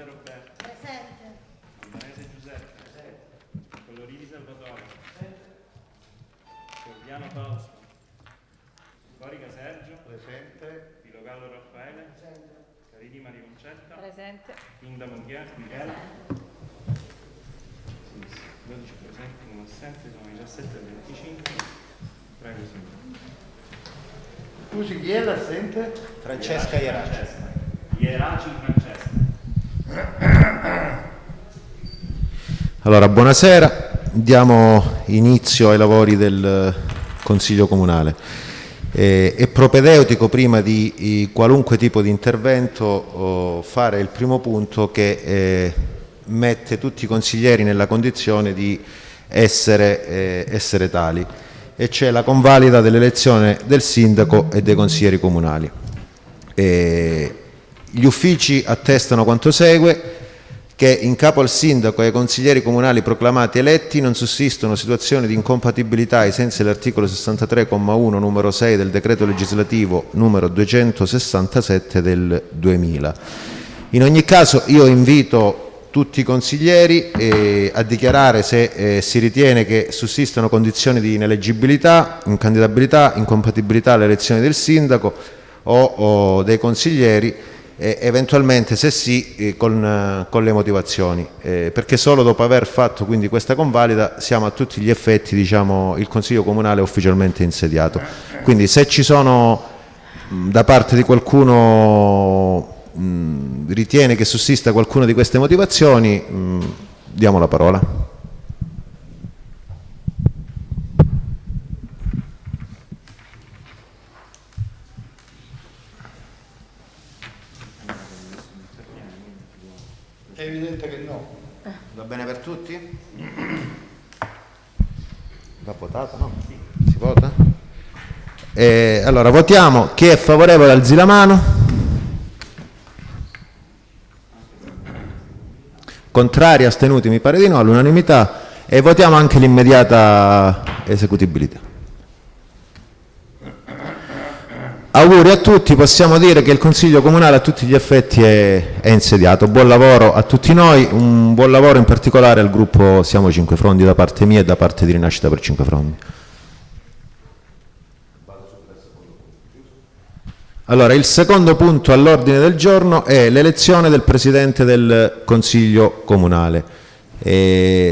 Marina Roberta. Presente. Albanese Giuseppe. Presente. Colorini Salvatore. Presente. Cordiano Fausto. Corica Sergio. Presente. Pilogallo Raffaele. Presente. Carini Maria Concetta. Presente. Inda Michele. 12 presenti, 1 assente, sono 17 e 25. Prego, signore. Scusi, chi è l'assente? Francesca Ieraci. Ieraci Francesca. Allora, buonasera. Diamo inizio ai lavori del Consiglio Comunale. È propedeutico, prima di qualunque tipo di intervento, fare il primo punto che mette tutti i consiglieri nella condizione di essere tali, e cioè la convalida dell'elezione del sindaco e dei consiglieri comunali. Gli uffici attestano quanto segue: che in capo al sindaco e ai consiglieri comunali proclamati eletti non sussistono situazioni di incompatibilità ai sensi dell'articolo 63,1 numero 6 del decreto legislativo numero 267 del 2000. In ogni caso io invito tutti i consiglieri a dichiarare se si ritiene che sussistano condizioni di ineleggibilità, incandidabilità, incompatibilità all'elezione del sindaco o dei consiglieri, eventualmente se sì con le motivazioni, perché solo dopo aver fatto quindi questa convalida siamo a tutti gli effetti, diciamo, il Consiglio Comunale è ufficialmente insediato. Quindi se ci sono da parte di qualcuno ritiene che sussista qualcuna di queste motivazioni, diamo la parola. È evidente che no. Va bene per tutti? Va votato, no? Si vota? Allora votiamo. Chi è favorevole alzi la mano. Contrari, astenuti, mi pare di no, all'unanimità. E votiamo anche l'immediata esecutibilità. Auguri a tutti, possiamo dire che il Consiglio Comunale a tutti gli effetti è insediato. Buon lavoro a tutti noi, un buon lavoro in particolare al gruppo Siamo Cinque Frondi da parte mia e da parte di Rinascita per Cinque Frondi. Allora, il secondo punto all'ordine del giorno è l'elezione del Presidente del Consiglio Comunale.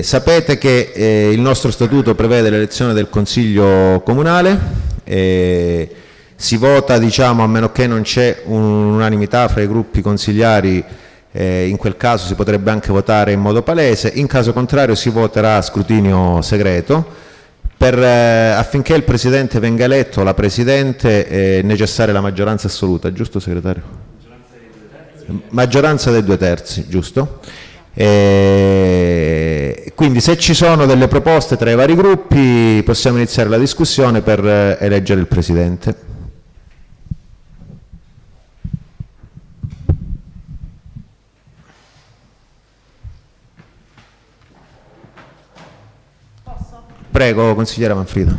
Sapete che il nostro Statuto prevede l'elezione del Consiglio Comunale. Si vota, diciamo, a meno che non c'è unanimità fra i gruppi consigliari, in quel caso si potrebbe anche votare in modo palese, in caso contrario si voterà a scrutinio segreto. Affinché il Presidente venga eletto, la Presidente, è necessaria la maggioranza assoluta, giusto segretario? Maggioranza dei 2/3, giusto? Quindi se ci sono delle proposte tra i vari gruppi possiamo iniziare la discussione per eleggere il Presidente. Prego, consigliera Manfrida.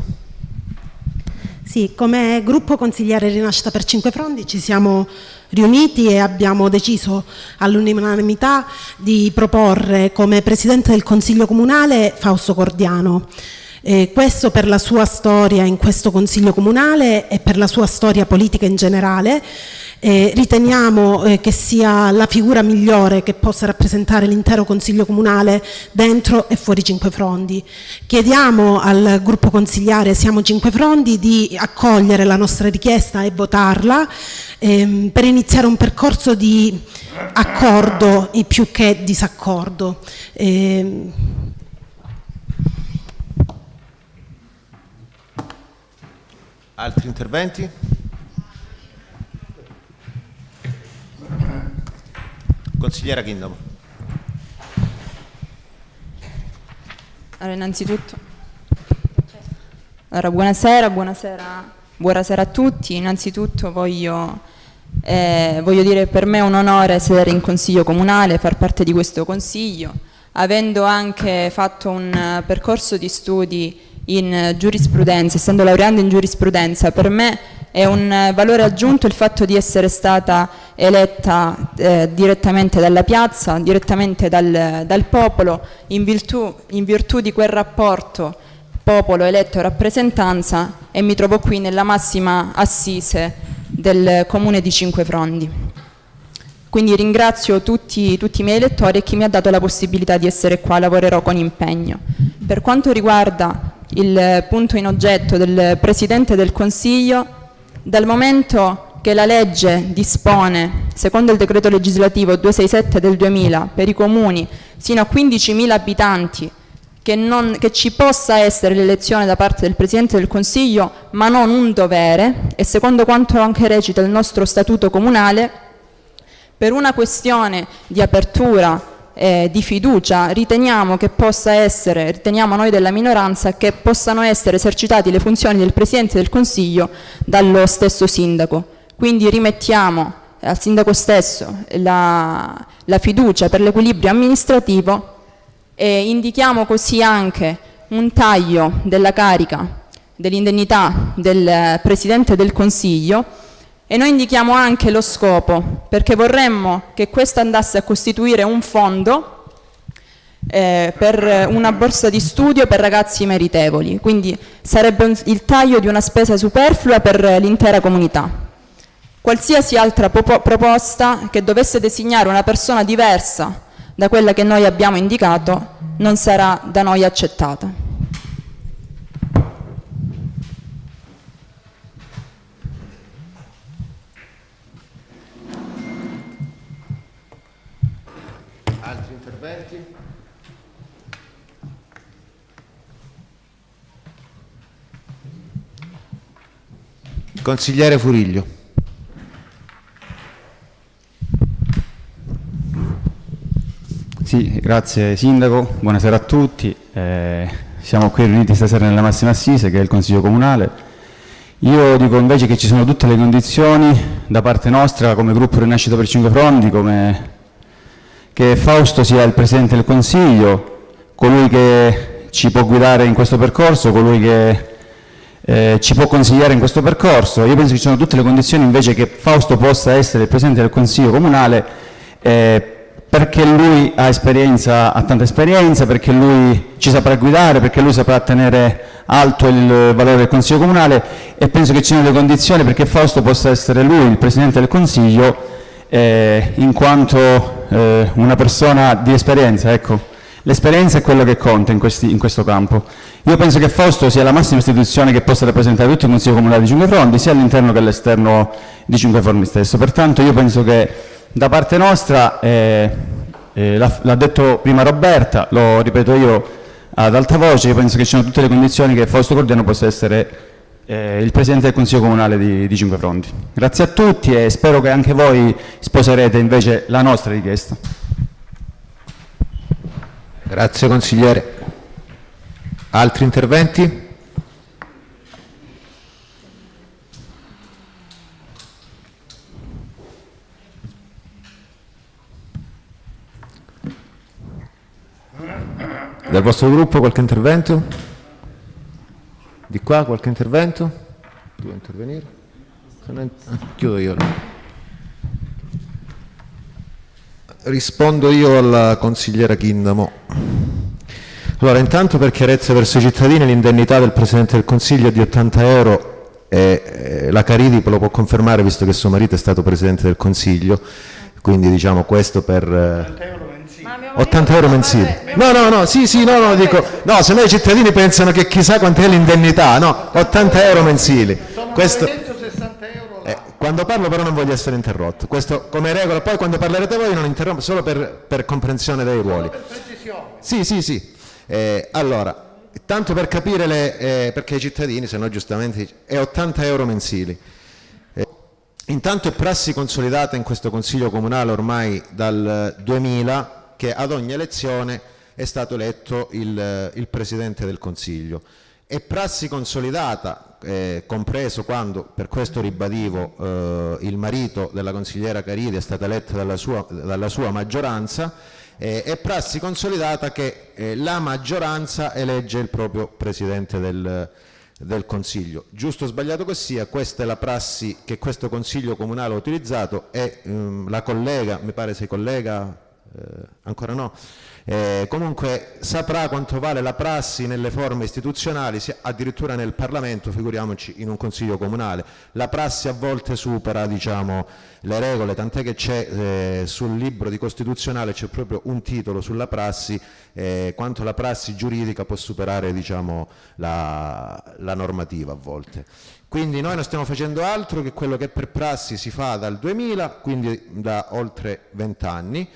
Sì, come gruppo consigliere Rinascita per Cinque Frondi ci siamo riuniti e abbiamo deciso all'unanimità di proporre come Presidente del Consiglio Comunale Fausto Cordiano. Questo per la sua storia in questo Consiglio Comunale e per la sua storia politica in generale. Riteniamo che sia la figura migliore che possa rappresentare l'intero Consiglio Comunale dentro e fuori Cinque Frondi. Chiediamo al gruppo consigliare Siamo Cinque Frondi di accogliere la nostra richiesta e votarla per iniziare un percorso di accordo più che disaccordo. Altri interventi? Consigliera Kingdom. Allora, innanzitutto, buonasera a tutti. Innanzitutto voglio dire, per me è un onore sedere in Consiglio Comunale, far parte di questo Consiglio, avendo anche fatto un percorso di studi in giurisprudenza, essendo laureando in giurisprudenza. Per me è un valore aggiunto il fatto di essere stata eletta direttamente dalla piazza, direttamente dal popolo, in virtù di quel rapporto popolo, eletto, rappresentanza, e mi trovo qui nella massima assise del comune di Cinquefrondi. Quindi ringrazio tutti i miei elettori e chi mi ha dato la possibilità di essere qua, lavorerò con impegno. Per quanto riguarda il punto in oggetto del Presidente del Consiglio, dal momento che la legge dispone, secondo il decreto legislativo 267 del 2000, per i comuni sino a 15.000 abitanti, che ci possa essere l'elezione da parte del Presidente del Consiglio, ma non un dovere, e secondo quanto anche recita il nostro statuto comunale, per una questione di apertura di fiducia riteniamo noi della minoranza che possano essere esercitate le funzioni del Presidente del Consiglio dallo stesso sindaco. Quindi rimettiamo al sindaco stesso la fiducia per l'equilibrio amministrativo e indichiamo così anche un taglio della carica dell'indennità del Presidente del Consiglio, e noi indichiamo anche lo scopo, perché vorremmo che questo andasse a costituire un fondo per una borsa di studio per ragazzi meritevoli, quindi sarebbe il taglio di una spesa superflua per l'intera comunità. Qualsiasi altra proposta che dovesse designare una persona diversa da quella che noi abbiamo indicato non sarà da noi accettata. Altri interventi? Consigliere Furiglio. Sì, grazie Sindaco, buonasera a tutti. Siamo qui riuniti stasera nella massima assise, che è il Consiglio Comunale. Io dico invece che ci sono tutte le condizioni da parte nostra, come gruppo Rinascita per Cinquefrondi, che Fausto sia il Presidente del Consiglio, colui che ci può guidare in questo percorso, colui che ci può consigliare in questo percorso. Io penso che ci sono tutte le condizioni invece che Fausto possa essere il Presidente del Consiglio Comunale, perché lui ha tanta esperienza, perché lui ci saprà guidare, perché lui saprà tenere alto il valore del Consiglio Comunale, e penso che ci siano le condizioni perché Fausto possa essere lui il Presidente del Consiglio, in quanto una persona di esperienza. Ecco, l'esperienza è quello che conta in questo campo. Io penso che Fausto sia la massima istituzione che possa rappresentare tutto il Consiglio Comunale di Cinquefrondi, sia all'interno che all'esterno di Cinquefrondi stesso. Pertanto io penso che da parte nostra, l'ha detto prima Roberta, lo ripeto io ad alta voce, io penso che ci sono tutte le condizioni che Fausto Cordiano possa essere il Presidente del Consiglio Comunale di Cinquefrondi. Grazie a tutti e spero che anche voi sposerete invece la nostra richiesta. Grazie consigliere. Altri interventi? Dal vostro gruppo qualche intervento? Di qua qualche intervento? Tu vuoi intervenire? Chiudo io. Rispondo io alla consigliera Chindamo. Allora, intanto per chiarezza verso i cittadini, l'indennità del Presidente del Consiglio è di 80 euro e la Caridi lo può confermare visto che suo marito è stato Presidente del Consiglio, quindi diciamo questo per... 80 euro mensili. No, sì, dico, no, se no i cittadini pensano che chissà quant'è l'indennità, no, 80 euro mensili. Questo, 960 euro quando parlo però non voglio essere interrotto, questo come regola, poi quando parlerete voi non interrompo, solo per comprensione dei ruoli. per precisione. Sì. Allora, tanto per capire perché i cittadini, se no giustamente, è 80 euro mensili. Intanto è prassi consolidata in questo Consiglio Comunale ormai dal 2000 che ad ogni elezione è stato eletto il Presidente del Consiglio. È prassi consolidata, compreso quando, per questo ribadivo, il marito della consigliera Caridi è stato eletto dalla sua maggioranza, è prassi consolidata che la maggioranza elegge il proprio Presidente del Consiglio. Giusto o sbagliato che sia, questa è la prassi che questo Consiglio Comunale ha utilizzato e la collega, mi pare sei collega, ancora no, comunque saprà quanto vale la prassi nelle forme istituzionali, addirittura nel Parlamento, figuriamoci in un Consiglio Comunale. La prassi a volte supera, diciamo, le regole, tant'è che c'è sul libro di Costituzionale c'è proprio un titolo sulla prassi, quanto la prassi giuridica può superare, diciamo, la normativa a volte. Quindi noi non stiamo facendo altro che quello che per prassi si fa dal 2000, quindi da oltre 20 anni.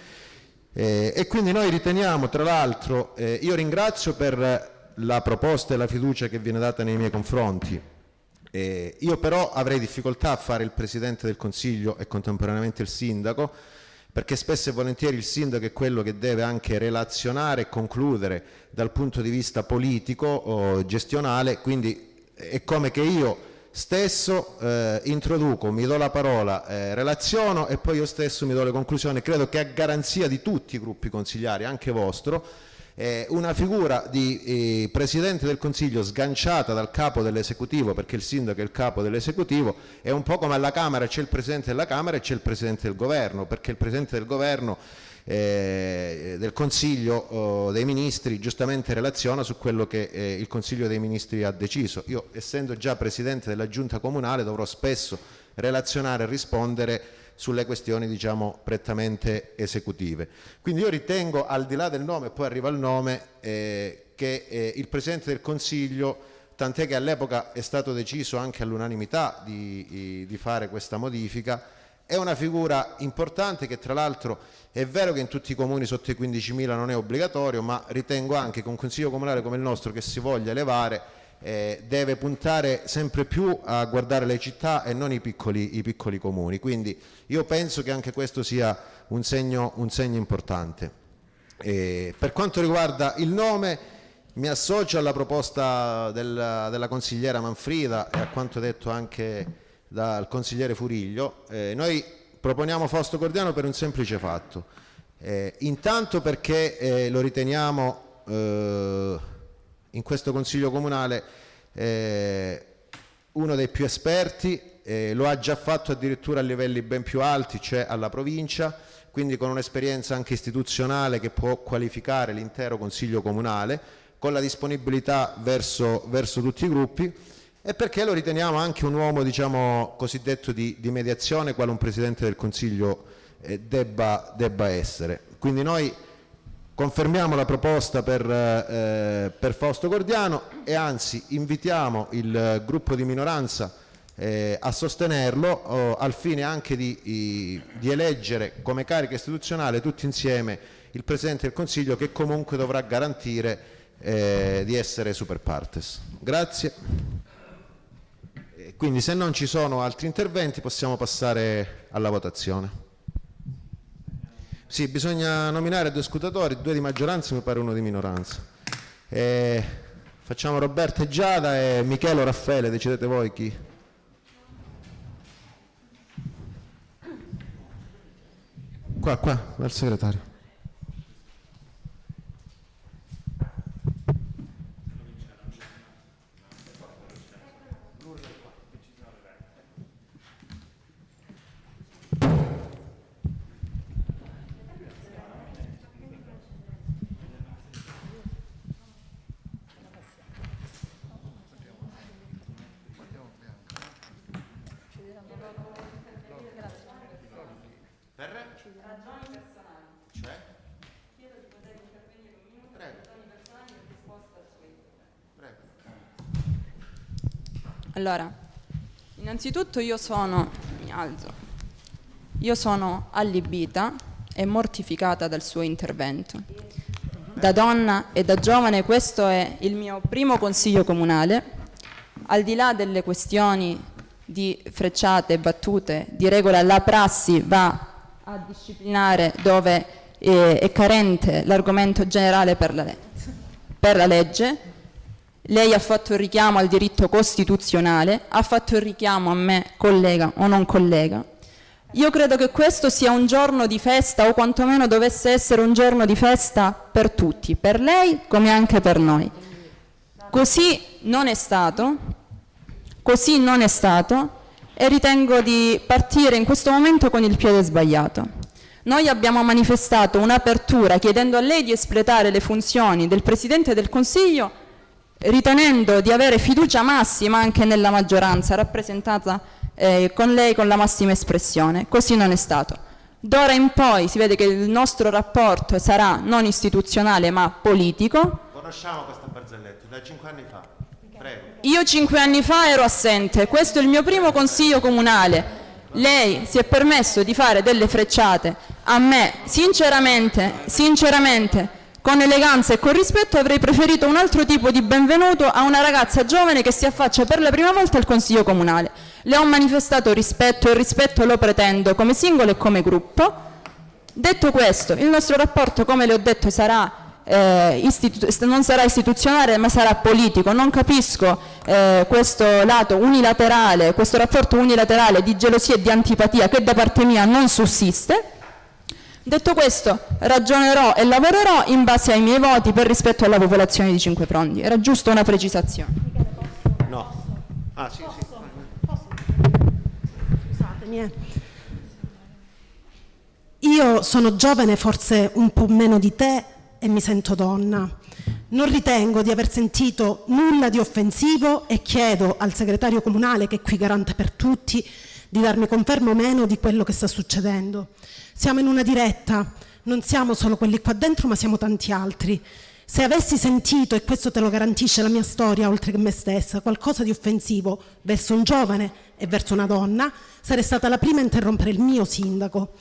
E quindi noi riteniamo, tra l'altro, io ringrazio per la proposta e la fiducia che viene data nei miei confronti, io però avrei difficoltà a fare il Presidente del Consiglio e contemporaneamente il Sindaco, perché spesso e volentieri il Sindaco è quello che deve anche relazionare e concludere dal punto di vista politico o gestionale, quindi è come che io stesso introduco, mi do la parola, relaziono e poi io stesso mi do le conclusioni. Credo che a garanzia di tutti i gruppi consigliari, anche vostro, una figura di Presidente del Consiglio sganciata dal capo dell'esecutivo, perché il Sindaco è il capo dell'esecutivo, è un po' come alla Camera c'è il Presidente della Camera e c'è il Presidente del Governo, perché il Presidente del Governo del Consiglio dei Ministri giustamente relaziona su quello che il Consiglio dei Ministri ha deciso. Io, essendo già Presidente della Giunta Comunale, dovrò spesso relazionare e rispondere sulle questioni, diciamo, prettamente esecutive. Quindi io ritengo, al di là del nome, poi arriva il nome, che il Presidente del Consiglio, tant'è che all'epoca è stato deciso anche all'unanimità di fare questa modifica, è una figura importante che, tra l'altro, è vero che in tutti i comuni sotto i 15.000 non è obbligatorio, ma ritengo anche che un Consiglio Comunale come il nostro, che si voglia elevare, deve puntare sempre più a guardare le città e non i piccoli comuni. Quindi io penso che anche questo sia un segno importante. Per quanto riguarda il nome, mi associo alla proposta della consigliera Manfrida e a quanto detto anche dal consigliere Furiglio. Noi proponiamo Fausto Cordiano per un semplice fatto, intanto perché lo riteniamo in questo Consiglio Comunale uno dei più esperti, lo ha già fatto addirittura a livelli ben più alti, cioè alla provincia, quindi con un'esperienza anche istituzionale che può qualificare l'intero Consiglio Comunale, con la disponibilità verso tutti i gruppi, e perché lo riteniamo anche un uomo, diciamo, cosiddetto di mediazione, quale un Presidente del Consiglio debba essere. Quindi noi confermiamo la proposta per Fausto Cordiano e anzi invitiamo il gruppo di minoranza a sostenerlo, al fine anche di eleggere come carica istituzionale tutti insieme il Presidente del Consiglio, che comunque dovrà garantire di essere super partes. Grazie. Quindi, se non ci sono altri interventi, possiamo passare alla votazione. Sì, bisogna nominare 2 scrutatori, 2 di maggioranza, mi pare 1 di minoranza. Facciamo Roberta e Giada e Michele o Raffaele, decidete voi chi. Qua, dal segretario. Allora, innanzitutto io sono allibita e mortificata dal suo intervento. Da donna e da giovane questo è il mio primo consiglio comunale. Al di là delle questioni di frecciate e battute, di regola la prassi va a disciplinare dove è carente l'argomento generale per la legge. Lei ha fatto il richiamo al diritto costituzionale, ha fatto il richiamo a me, collega o non collega. Io credo che questo sia un giorno di festa, o quantomeno dovesse essere un giorno di festa per tutti, per lei come anche per noi. Così non è stato. Così non è stato e ritengo di partire in questo momento con il piede sbagliato. Noi abbiamo manifestato un'apertura chiedendo a lei di espletare le funzioni del Presidente del Consiglio, ritenendo di avere fiducia massima anche nella maggioranza rappresentata con lei con la massima espressione. Così non è stato. D'ora in poi si vede che il nostro rapporto sarà non istituzionale ma politico. Conosciamo questa barzelletta da 5 anni fa. Prego. Io 5 anni fa ero assente, questo è il mio primo consiglio comunale. Lei si è permesso di fare delle frecciate a me, sinceramente, con eleganza e con rispetto avrei preferito un altro tipo di benvenuto a una ragazza giovane che si affaccia per la prima volta al consiglio comunale. Le ho manifestato rispetto e il rispetto lo pretendo come singolo e come gruppo. Detto questo, il nostro rapporto, come le ho detto, non sarà istituzionale ma sarà politico. Non capisco questo lato unilaterale, questo rapporto unilaterale di gelosia e di antipatia che da parte mia non sussiste. Detto questo, ragionerò e lavorerò in base ai miei voti per rispetto alla popolazione di Cinquefrondi. Era giusto una precisazione. No. Ah, sì, sì. Scusatemi. Io sono giovane, forse un po' meno di te, e mi sento donna. Non ritengo di aver sentito nulla di offensivo e chiedo al segretario comunale, che è qui garante per tutti, di darmi conferma o meno di quello che sta succedendo. Siamo in una diretta, non siamo solo quelli qua dentro, ma siamo tanti altri. Se avessi sentito, e questo te lo garantisce la mia storia, oltre che me stessa, qualcosa di offensivo verso un giovane e verso una donna, sarei stata la prima a interrompere il mio sindaco.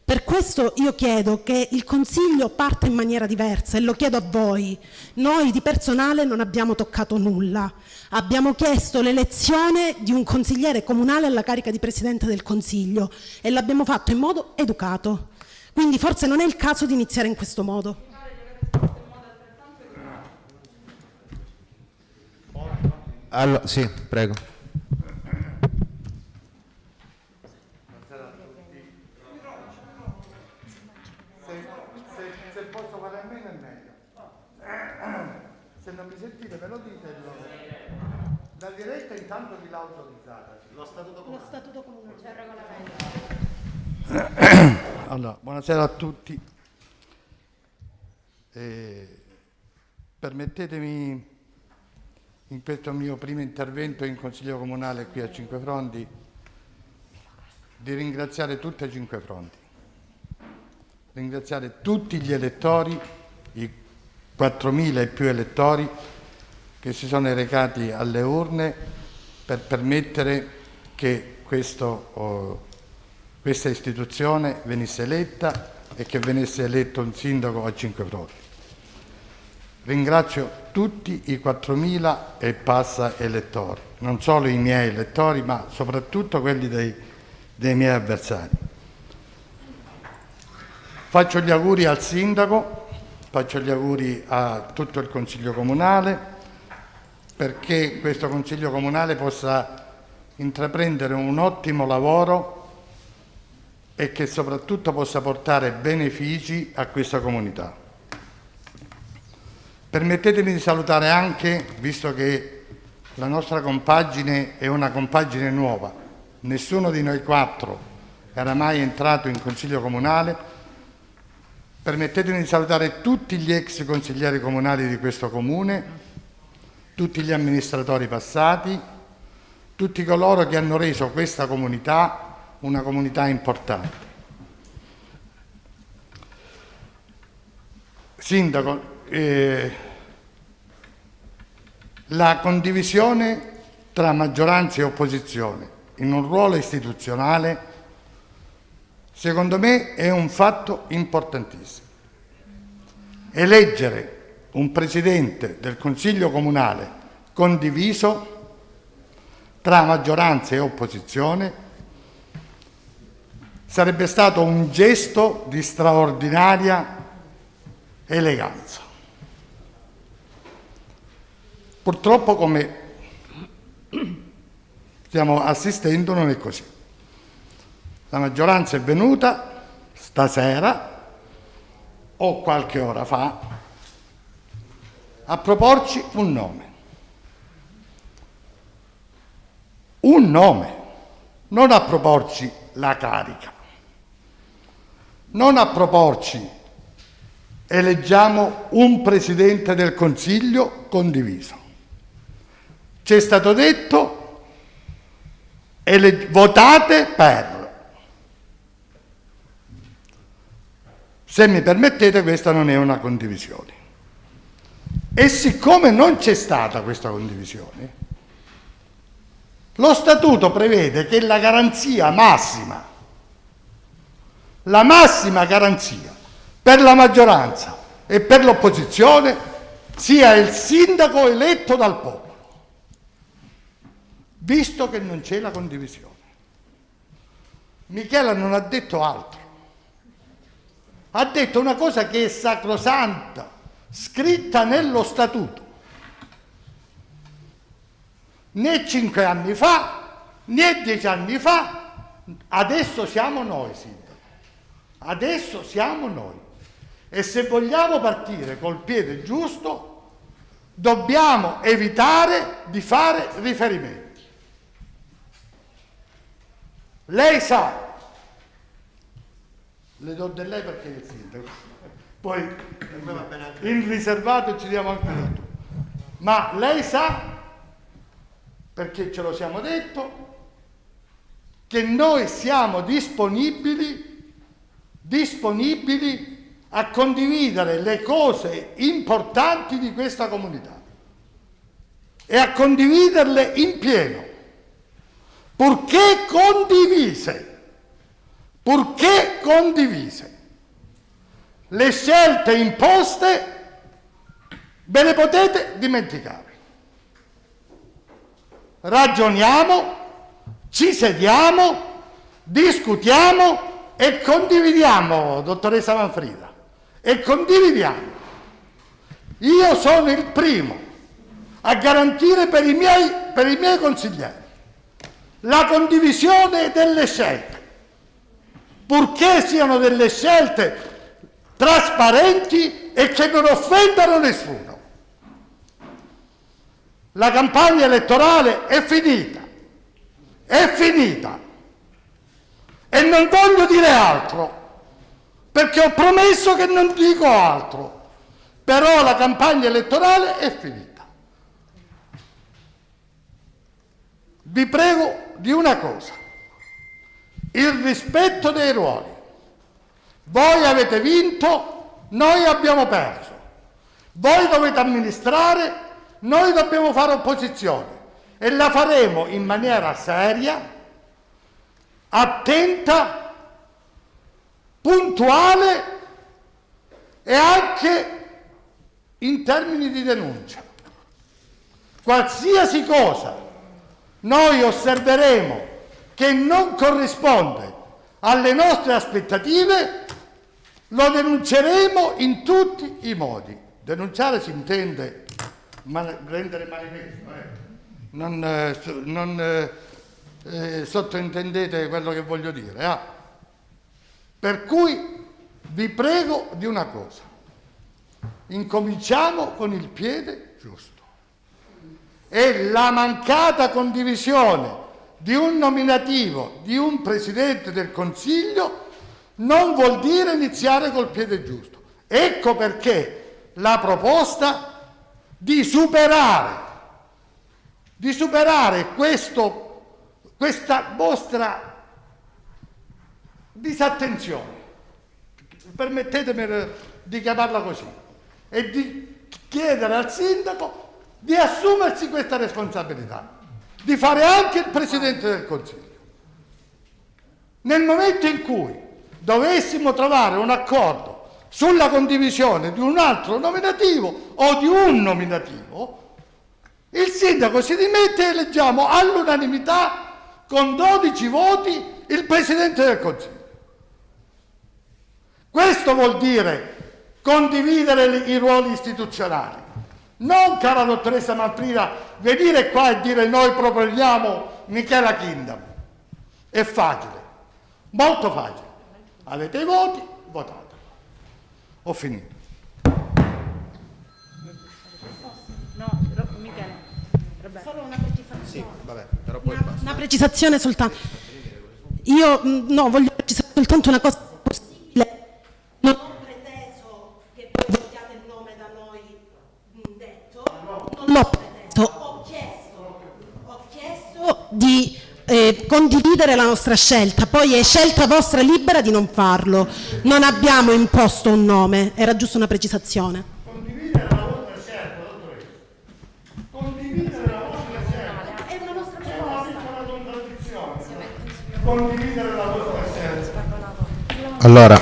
Per questo io chiedo che il Consiglio parta in maniera diversa e lo chiedo a voi. Noi di personale non abbiamo toccato nulla. Abbiamo chiesto l'elezione di un consigliere comunale alla carica di Presidente del Consiglio e l'abbiamo fatto in modo educato. Quindi forse non è il caso di iniziare in questo modo. Allora, sì, prego. Se posso fare a meno è meglio. Se non mi sentite me lo dite. La diretta intanto vi l'ha autorizzata. Lo statuto comunale. C'è il regolamento. Allora, buonasera a tutti. Permettetemi in questo mio primo intervento in Consiglio Comunale qui a Cinquefrondi di ringraziare tutte Cinquefrondi. Ringraziare tutti gli elettori, i 4.000 e più elettori che si sono recati alle urne per permettere che questa istituzione venisse eletta e che venisse eletto un sindaco a Cinquefrondi. Ringrazio tutti i 4.000 e passa elettori, non solo i miei elettori, ma soprattutto quelli dei miei avversari. Faccio gli auguri al sindaco, faccio gli auguri a tutto il Consiglio Comunale perché questo Consiglio Comunale possa intraprendere un ottimo lavoro e che soprattutto possa portare benefici a questa comunità. Permettetemi di salutare anche, visto che la nostra compagine è una compagine nuova, nessuno di noi 4 era mai entrato in Consiglio Comunale, permettetemi di salutare tutti gli ex consiglieri comunali di questo Comune, tutti gli amministratori passati, tutti coloro che hanno reso questa comunità una comunità importante. Sindaco, la condivisione tra maggioranza e opposizione in un ruolo istituzionale, secondo me, è un fatto importantissimo. Eleggere un presidente del Consiglio Comunale condiviso tra maggioranza e opposizione sarebbe stato un gesto di straordinaria eleganza. Purtroppo, come stiamo assistendo, non è così. La maggioranza è venuta stasera o qualche ora fa a proporci un nome. un nome, non a proporci la carica, non a proporci eleggiamo un Presidente del Consiglio condiviso. Ci è stato detto votate per. Se mi permettete, questa non è una condivisione. E siccome non c'è stata questa condivisione, lo Statuto prevede che la massima garanzia per la maggioranza e per l'opposizione sia il sindaco eletto dal popolo, visto che non c'è la condivisione. Michela non ha detto altro, ha detto una cosa che è sacrosanta, scritta nello Statuto. Né 5 anni fa, né 10 anni fa, adesso siamo noi, sindaco. Adesso siamo noi. E se vogliamo partire col piede giusto, dobbiamo evitare di fare riferimenti. Lei sa, le do di lei perché è il sindaco, poi in riservato ci diamo anche tutto, ma lei sa, perché ce lo siamo detto, che noi siamo disponibili a condividere le cose importanti di questa comunità e a condividerle in pieno, purché condivise. Le scelte imposte ve le potete dimenticare. Ragioniamo, ci sediamo, discutiamo e condividiamo, dottoressa Manfrida, e condividiamo. Io sono il primo a garantire per i miei consiglieri la condivisione delle scelte, purché siano delle scelte trasparenti e che non offendano nessuno. La campagna elettorale è finita e non voglio dire altro, perché ho promesso che non dico altro, però la campagna elettorale è finita. Vi prego di una cosa, il rispetto dei ruoli. Voi avete vinto, noi abbiamo perso. Voi dovete amministrare, noi dobbiamo fare opposizione e la faremo in maniera seria, attenta, puntuale e anche in termini di denuncia. Qualsiasi cosa noi osserveremo che non corrisponde alle nostre aspettative, lo denunceremo in tutti i modi. Denunciare si intende rendere manifesto, non sottointendete quello che voglio dire. Per cui vi prego di una cosa, incominciamo con il piede giusto. E la mancata condivisione di un nominativo di un Presidente del Consiglio non vuol dire iniziare col piede giusto. Ecco perché la proposta di superare questa vostra disattenzione, permettetemi di chiamarla così, e di chiedere al sindaco di assumersi questa responsabilità, di fare anche il Presidente del Consiglio. Nel momento in cui dovessimo trovare un accordo sulla condivisione di un altro nominativo o di un nominativo, il sindaco si dimette e eleggiamo all'unanimità con 12 voti il Presidente del Consiglio. Questo vuol dire condividere i ruoli istituzionali. Non, cara dottoressa Manfrida, venire qua e dire noi proponiamo Michela Kingdom. È facile, molto facile. Avete i voti, votate. Ho finito. No, Michele, solo una precisazione. Sì, vabbè, però poi basta. Una precisazione soltanto. Io voglio precisare soltanto una cosa possibile. Non ho preteso che voi votiate il nome da noi detto, non l'ho preteso, ho chiesto di condividere la nostra scelta, poi è scelta vostra libera di non farlo. Non abbiamo imposto un nome, era giusto una precisazione. Condividere la vostra scelta, dottoressa. Condividere la vostra scelta. È una nostra C'è una piccola contraddizione. Condividere la vostra scelta. Allora,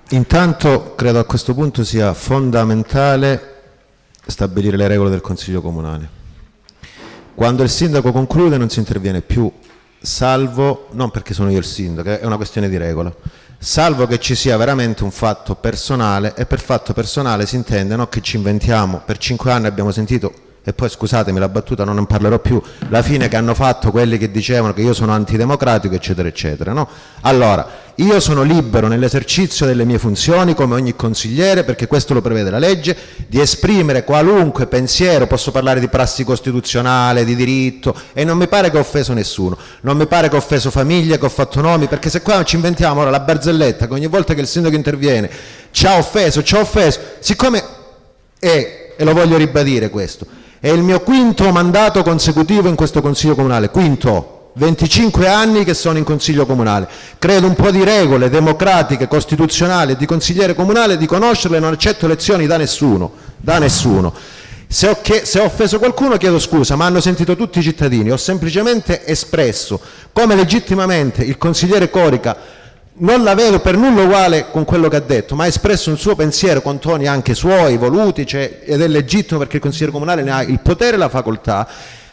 intanto credo a questo punto sia fondamentale stabilire le regole del Consiglio Comunale. Quando il sindaco conclude non si interviene più, salvo, non perché sono io il sindaco, è una questione di regola, salvo che ci sia veramente un fatto personale, e per fatto personale si intende che ci inventiamo, per 5 anni abbiamo sentito, e poi scusatemi la battuta, non ne parlerò più, la fine che hanno fatto quelli che dicevano che io sono antidemocratico, eccetera, eccetera, no? Allora, io sono libero nell'esercizio delle mie funzioni, come ogni consigliere, perché questo lo prevede la legge, di esprimere qualunque pensiero, posso parlare di prassi costituzionale, di diritto, e non mi pare che ho offeso nessuno, non mi pare che ho offeso famiglie, che ho fatto nomi, perché se qua ci inventiamo ora la barzelletta, che ogni volta che il sindaco interviene ci ha offeso, siccome e lo voglio ribadire questo, è il mio quinto mandato consecutivo in questo Consiglio Comunale, quinto, 25 anni che sono in Consiglio Comunale, credo un po' di regole democratiche, costituzionali di consigliere comunale, di conoscerle, non accetto lezioni da nessuno. Se ho offeso qualcuno chiedo scusa, ma hanno sentito tutti i cittadini, ho semplicemente espresso, come legittimamente il consigliere Corica, non la vedo per nulla uguale con quello che ha detto, ma ha espresso un suo pensiero con toni anche suoi, voluti, ed è legittimo perché il consigliere comunale ne ha il potere e la facoltà,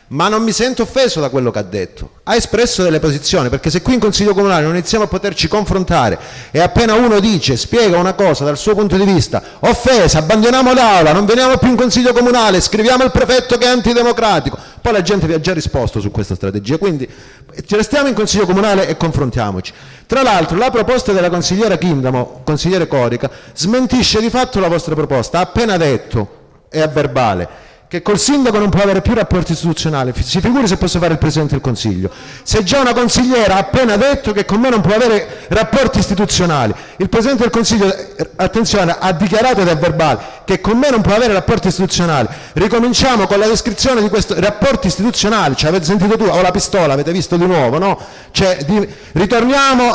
ma non mi sento offeso da quello che ha detto. Ha espresso delle posizioni, perché se qui in Consiglio Comunale non iniziamo a poterci confrontare e appena uno dice, spiega una cosa dal suo punto di vista, offesa, abbandoniamo l'aula, non veniamo più in Consiglio Comunale, scriviamo il prefetto che è antidemocratico, poi la gente vi ha già risposto su questa strategia, quindi ci restiamo in Consiglio Comunale e confrontiamoci. Tra l'altro la proposta della consigliera Chindamo, consigliere Corica, smentisce di fatto la vostra proposta, ha appena detto, è a verbale, che col sindaco non può avere più rapporti istituzionali, si figuri se posso fare il Presidente del Consiglio. Se già una consigliera ha appena detto che con me non può avere rapporti istituzionali, il Presidente del Consiglio, attenzione, ha dichiarato ed è verbale, che con me non può avere rapporti istituzionali. Ricominciamo con la descrizione di questi rapporti istituzionali, cioè avete sentito tu, ho la pistola, avete visto di nuovo, no? Cioè, ritorniamo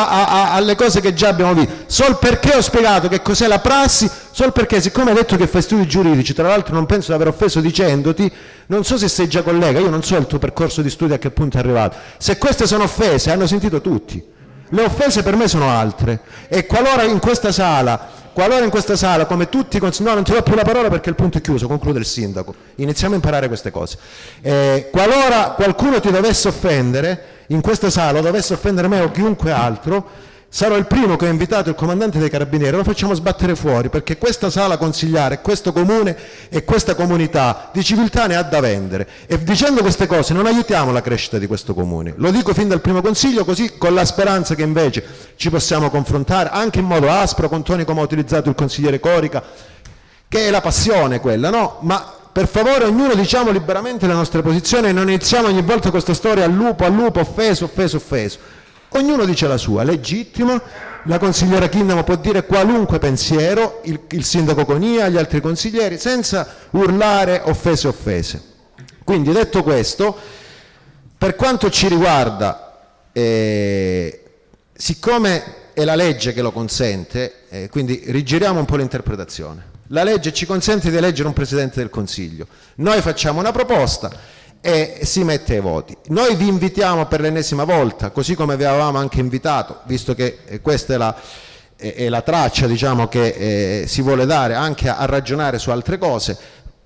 alle cose che già abbiamo visto, sol perché ho spiegato che cos'è la prassi, sol perché siccome hai detto che fai studi giuridici, tra l'altro non penso di aver offeso dicendoti, non so se sei già collega, io non so il tuo percorso di studio a che punto è arrivato, se queste sono offese hanno sentito tutti, le offese per me sono altre, e qualora in questa sala come tutti, no, non ti do più la parola perché il punto è chiuso, conclude il sindaco, iniziamo a imparare queste cose, qualora qualcuno ti dovesse offendere in questa sala o dovesse offendere me o chiunque altro, sarò il primo che ho invitato il comandante dei carabinieri, lo facciamo sbattere fuori, perché questa sala consigliare, questo comune e questa comunità di civiltà ne ha da vendere, e dicendo queste cose non aiutiamo la crescita di questo comune, lo dico fin dal primo consiglio, così con la speranza che invece ci possiamo confrontare anche in modo aspro, con toni come ha utilizzato il consigliere Corica, che è la passione quella, no? Ma per favore ognuno diciamo liberamente le nostre posizioni e non iniziamo ogni volta questa storia al lupo, offeso. Ognuno dice la sua, legittimo, la consigliera Chindamo può dire qualunque pensiero, il sindaco Conia, gli altri consiglieri, senza urlare offese. Quindi detto questo, per quanto ci riguarda, siccome è la legge che lo consente, quindi rigiriamo un po' l'interpretazione, la legge ci consente di eleggere un Presidente del Consiglio, noi facciamo una proposta e si mette ai voti. Noi vi invitiamo per l'ennesima volta, così come vi avevamo anche invitato, visto che questa è la traccia, diciamo, che si vuole dare anche a ragionare su altre cose,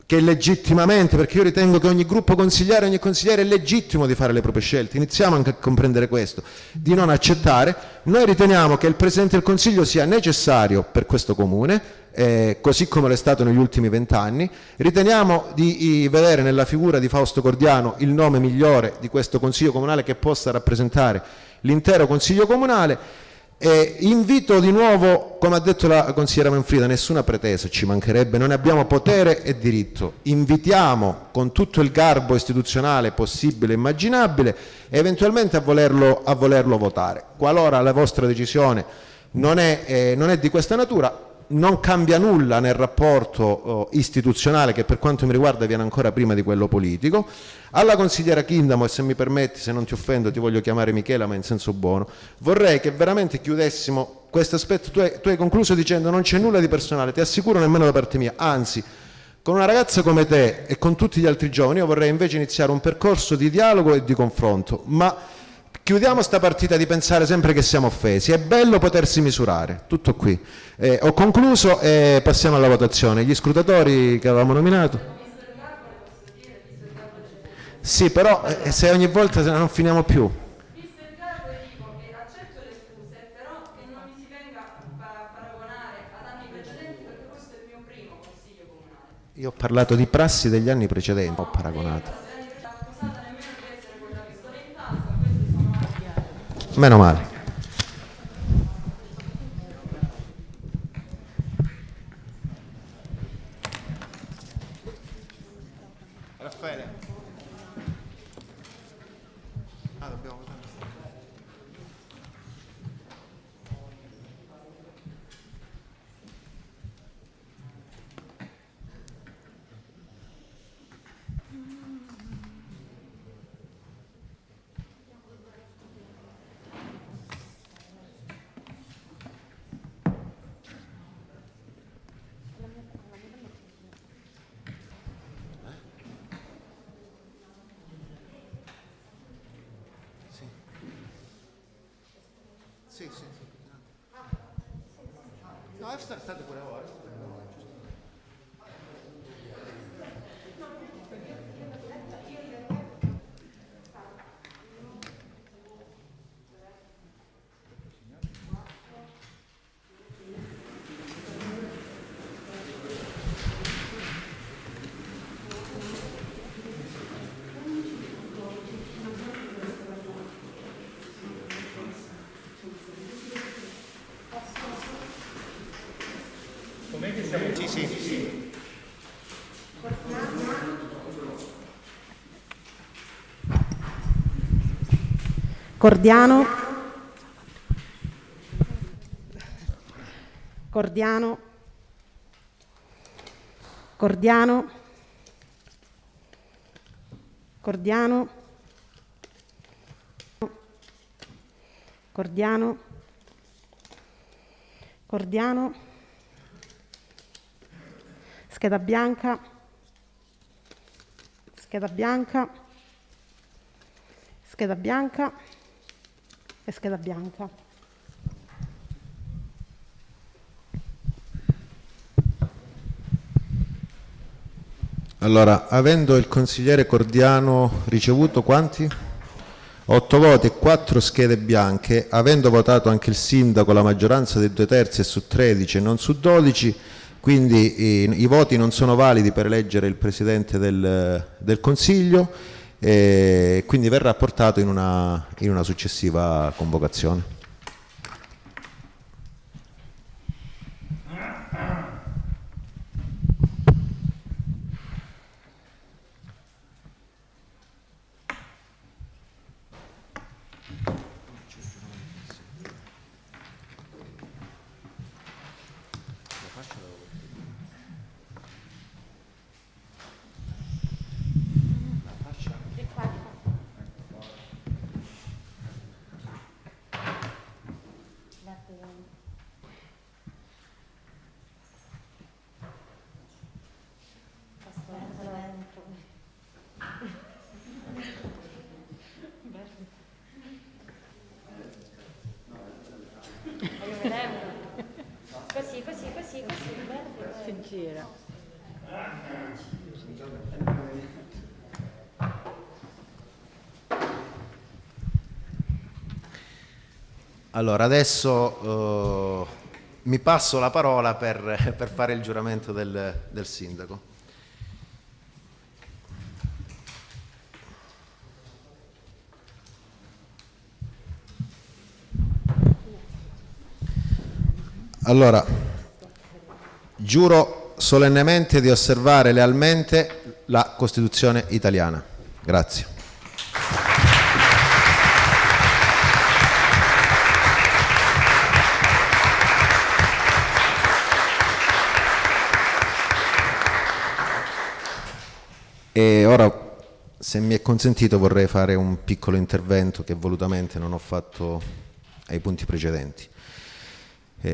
che legittimamente, perché io ritengo che ogni gruppo consigliare, ogni consigliere è legittimo di fare le proprie scelte, iniziamo anche a comprendere questo, di non accettare. Noi riteniamo che il Presidente del Consiglio sia necessario per questo Comune, così come lo è stato negli ultimi 20 anni, riteniamo di vedere nella figura di Fausto Cordiano il nome migliore di questo Consiglio Comunale che possa rappresentare l'intero Consiglio Comunale, E invito di nuovo, come ha detto la consigliera Manfrida, nessuna pretesa, ci mancherebbe, non ne abbiamo potere e diritto. Invitiamo con tutto il garbo istituzionale possibile e immaginabile, eventualmente a volerlo votare. Qualora la vostra decisione non è di questa natura, non cambia nulla nel rapporto istituzionale, che per quanto mi riguarda viene ancora prima di quello politico. Alla consigliera Kindamo, e se mi permetti, se non ti offendo, ti voglio chiamare Michela, ma in senso buono, vorrei che veramente chiudessimo questo aspetto. Tu hai concluso dicendo non c'è nulla di personale, ti assicuro, nemmeno da parte mia, anzi, con una ragazza come te e con tutti gli altri giovani io vorrei invece iniziare un percorso di dialogo e di confronto, ma chiudiamo sta partita di pensare sempre che siamo offesi. È bello potersi misurare, tutto qui. Ho concluso e passiamo alla votazione. Gli scrutatori che avevamo nominato. Sì, però se ogni volta non finiamo più. Visto il caso dico che accetto le scuse, però che non mi si venga a paragonare ad anni precedenti, perché questo è il mio primo consiglio comunale. Io ho parlato di prassi degli anni precedenti, ho paragonato. Accusata nemmeno di essere con la pistola in tasca, queste sono archiate. Meno male. Raffaele. Dobbiamo votare. Sì, sì. No, state pure ora. Com'è che siamo? Sì, sì, sì. Cordiano. Cordiano. Cordiano. Cordiano. Cordiano. Cordiano. Scheda bianca. Scheda bianca. Scheda bianca e scheda bianca. Allora, avendo il consigliere Cordiano ricevuto quanti? 8 voti e 4 schede bianche, avendo votato anche il sindaco la maggioranza dei 2/3 su 13 e non su 12, quindi i voti non sono validi per eleggere il Presidente del Consiglio, e quindi verrà portato in una successiva convocazione. Così, sincera. Allora, adesso mi passo la parola per fare il giuramento del sindaco. Allora, giuro solennemente di osservare lealmente la Costituzione italiana. Grazie. E ora, se mi è consentito, vorrei fare un piccolo intervento che volutamente non ho fatto ai punti precedenti.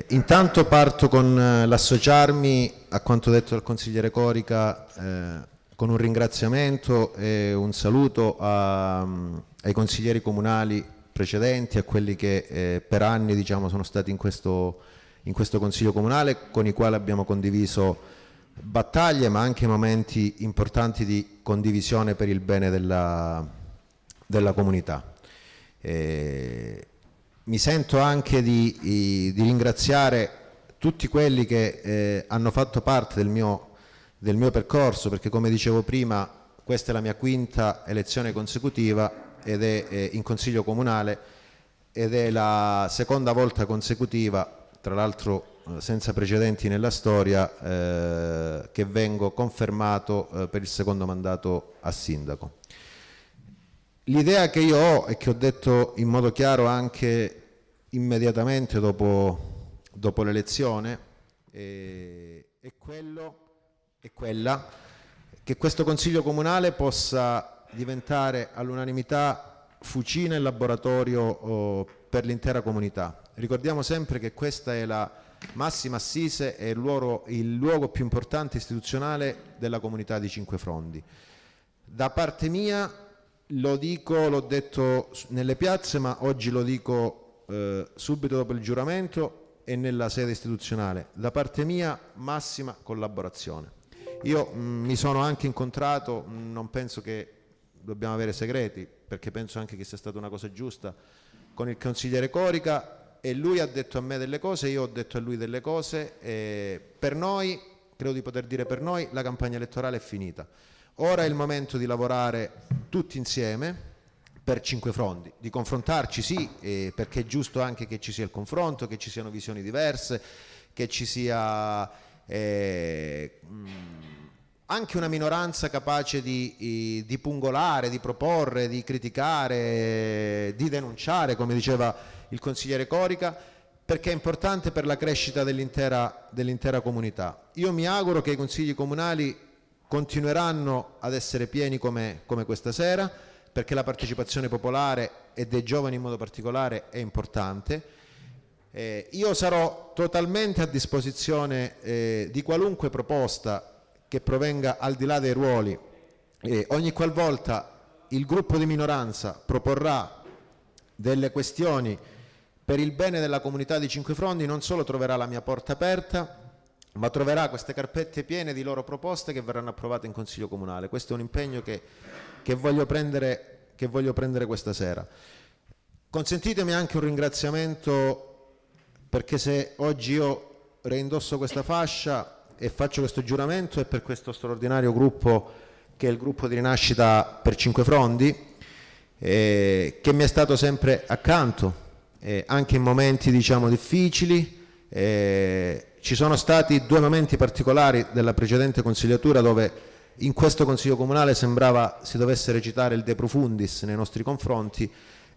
Intanto parto con l'associarmi a quanto detto dal consigliere Corica, con un ringraziamento e un saluto ai consiglieri comunali precedenti, a quelli che per anni, diciamo, sono stati in questo consiglio comunale, con i quali abbiamo condiviso battaglie ma anche momenti importanti di condivisione per il bene della comunità. Mi sento anche di ringraziare tutti quelli che hanno fatto parte del mio percorso, perché come dicevo prima questa è la mia quinta elezione consecutiva ed è in consiglio comunale, ed è la seconda volta consecutiva, tra l'altro senza precedenti nella storia, che vengo confermato per il secondo mandato a sindaco. L'idea che io ho e che ho detto in modo chiaro anche immediatamente dopo l'elezione è quella che questo Consiglio Comunale possa diventare all'unanimità fucina e laboratorio per l'intera comunità. Ricordiamo sempre che questa è la massima assise, è il luogo più importante istituzionale della comunità di Cinque Frondi. Da parte mia, lo dico, l'ho detto nelle piazze, ma oggi lo dico subito dopo il giuramento e nella sede istituzionale. Da parte mia, massima collaborazione. Io mi sono anche incontrato, non penso che dobbiamo avere segreti, perché penso anche che sia stata una cosa giusta, con il consigliere Corica, e lui ha detto a me delle cose, io ho detto a lui delle cose. Per noi, credo di poter dire per noi, la campagna elettorale è finita. Ora è il momento di lavorare tutti insieme per Cinque Frondi, di confrontarci sì, perché è giusto anche che ci sia il confronto, che ci siano visioni diverse, che ci sia anche una minoranza capace di pungolare, di proporre, di criticare, di denunciare, come diceva il consigliere Corica, perché è importante per la crescita dell'intera comunità. Io mi auguro che i consigli comunali continueranno ad essere pieni come questa sera, perché la partecipazione popolare e dei giovani in modo particolare è importante. Io sarò totalmente a disposizione di qualunque proposta che provenga al di là dei ruoli. Ogni qualvolta il gruppo di minoranza proporrà delle questioni per il bene della comunità di Cinque Frondi, non solo troverà la mia porta aperta, ma troverà queste carpette piene di loro proposte che verranno approvate in Consiglio Comunale. Questo è un impegno che voglio prendere questa sera. Consentitemi anche un ringraziamento, perché se oggi io reindosso questa fascia e faccio questo giuramento è per questo straordinario gruppo che è il gruppo di Rinascita per Cinque Frondi, che mi è stato sempre accanto, anche in momenti, diciamo, difficili. Ci sono stati due momenti particolari della precedente consigliatura dove in questo Consiglio Comunale sembrava si dovesse recitare il De Profundis nei nostri confronti,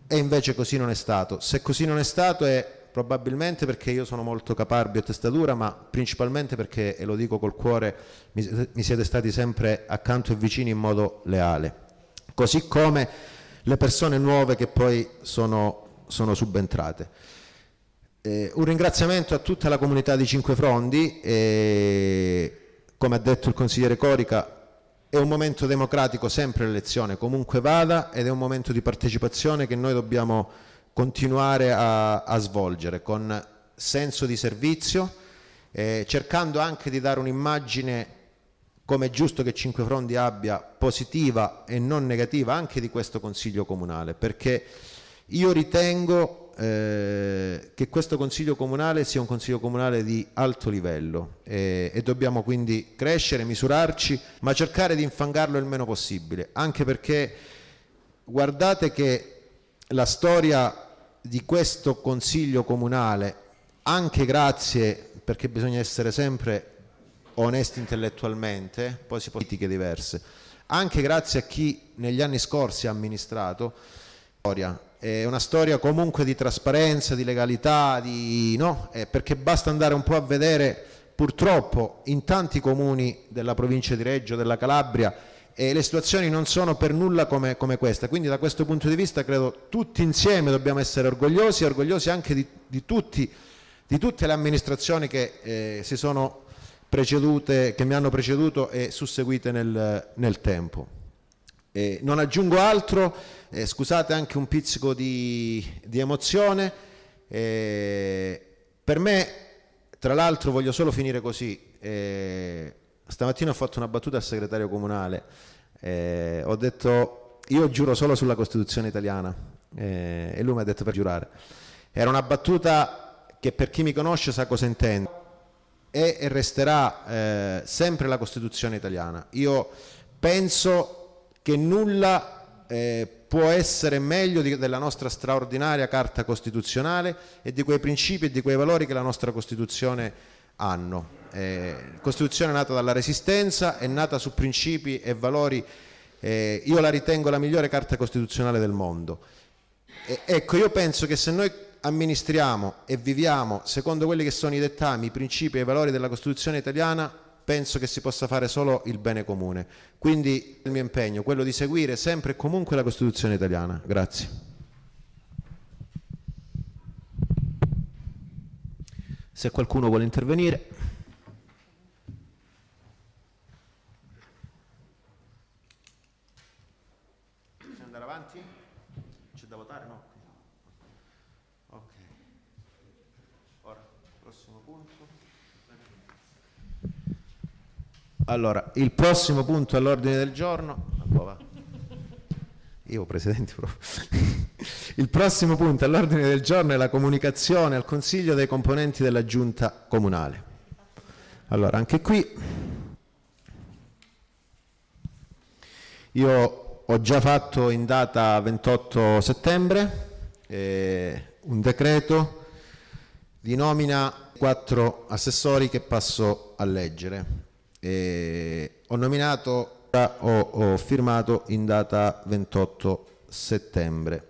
e invece così non è stato. Se così non è stato è probabilmente perché io sono molto caparbio e testatura, ma principalmente perché, e lo dico col cuore, mi siete stati sempre accanto e vicini in modo leale, così come le persone nuove che poi sono subentrate. Un ringraziamento a tutta la comunità di Cinque Frondi, come ha detto il consigliere Corica, è un momento democratico sempre l'elezione, comunque vada, ed è un momento di partecipazione che noi dobbiamo continuare a svolgere con senso di servizio, cercando anche di dare un'immagine, come è giusto che Cinque Frondi abbia, positiva e non negativa anche di questo Consiglio Comunale, perché io ritengo che questo Consiglio Comunale sia un Consiglio Comunale di alto livello, e dobbiamo quindi crescere, misurarci, ma cercare di infangarlo il meno possibile, anche perché guardate che la storia di questo Consiglio Comunale, anche grazie, perché bisogna essere sempre onesti intellettualmente, poi si può politiche diverse, anche grazie a chi negli anni scorsi ha amministrato. È una storia comunque di trasparenza, di legalità, perché basta andare un po' a vedere purtroppo in tanti comuni della provincia di Reggio, della Calabria, e le situazioni non sono per nulla come questa. Quindi da questo punto di vista credo tutti insieme dobbiamo essere orgogliosi anche di tutte le amministrazioni che si sono precedute, che mi hanno preceduto e susseguite nel tempo. Non aggiungo altro, scusate anche un pizzico di emozione. Per me, tra l'altro, voglio solo finire così. Stamattina ho fatto una battuta al segretario comunale, ho detto io giuro solo sulla Costituzione italiana, e lui mi ha detto per giurare. Era una battuta che per chi mi conosce sa cosa intendo. È e resterà sempre la Costituzione italiana. Io penso che nulla può essere meglio della nostra straordinaria Carta Costituzionale e di quei principi e di quei valori che la nostra Costituzione hanno. Costituzione nata dalla Resistenza, è nata su principi e valori, io la ritengo la migliore Carta Costituzionale del mondo. Ecco, io penso che se noi amministriamo e viviamo secondo quelli che sono i dettami, i principi e i valori della Costituzione italiana, penso che si possa fare solo il bene comune. Quindi il mio impegno è quello di seguire sempre e comunque la Costituzione italiana. Grazie. Se qualcuno vuole intervenire. Possiamo andare avanti? C'è da votare? No? Ok. Ora, prossimo punto. Allora, il prossimo punto all'ordine del giorno. Io, Presidente, il prossimo punto all'ordine del giorno è la comunicazione al Consiglio dei componenti della Giunta Comunale. Allora, anche qui io ho già fatto in data 28 settembre un decreto di nomina 4 assessori che passo a leggere. Ho firmato in data 28 settembre.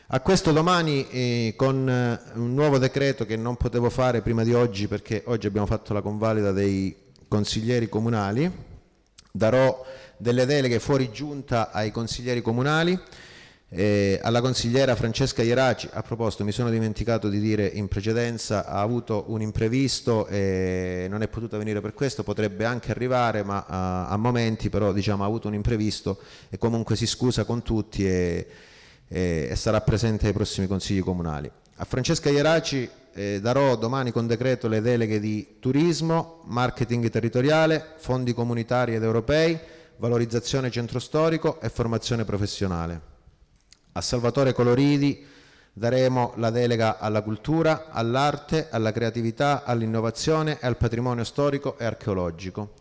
A questo domani con un nuovo decreto che non potevo fare prima di oggi perché oggi abbiamo fatto la convalida dei consiglieri comunali, darò delle deleghe fuori giunta ai consiglieri comunali. Alla consigliera Francesca Ieraci, a proposito, mi sono dimenticato di dire in precedenza, ha avuto un imprevisto e non è potuta venire per questo, potrebbe anche arrivare, ma a momenti però diciamo ha avuto un imprevisto e comunque si scusa con tutti e sarà presente ai prossimi consigli comunali. A Francesca Ieraci darò domani con decreto le deleghe di turismo, marketing territoriale, fondi comunitari ed europei, valorizzazione centro storico e formazione professionale. A Salvatore Coloridi daremo la delega alla cultura, all'arte, alla creatività, all'innovazione e al patrimonio storico e archeologico.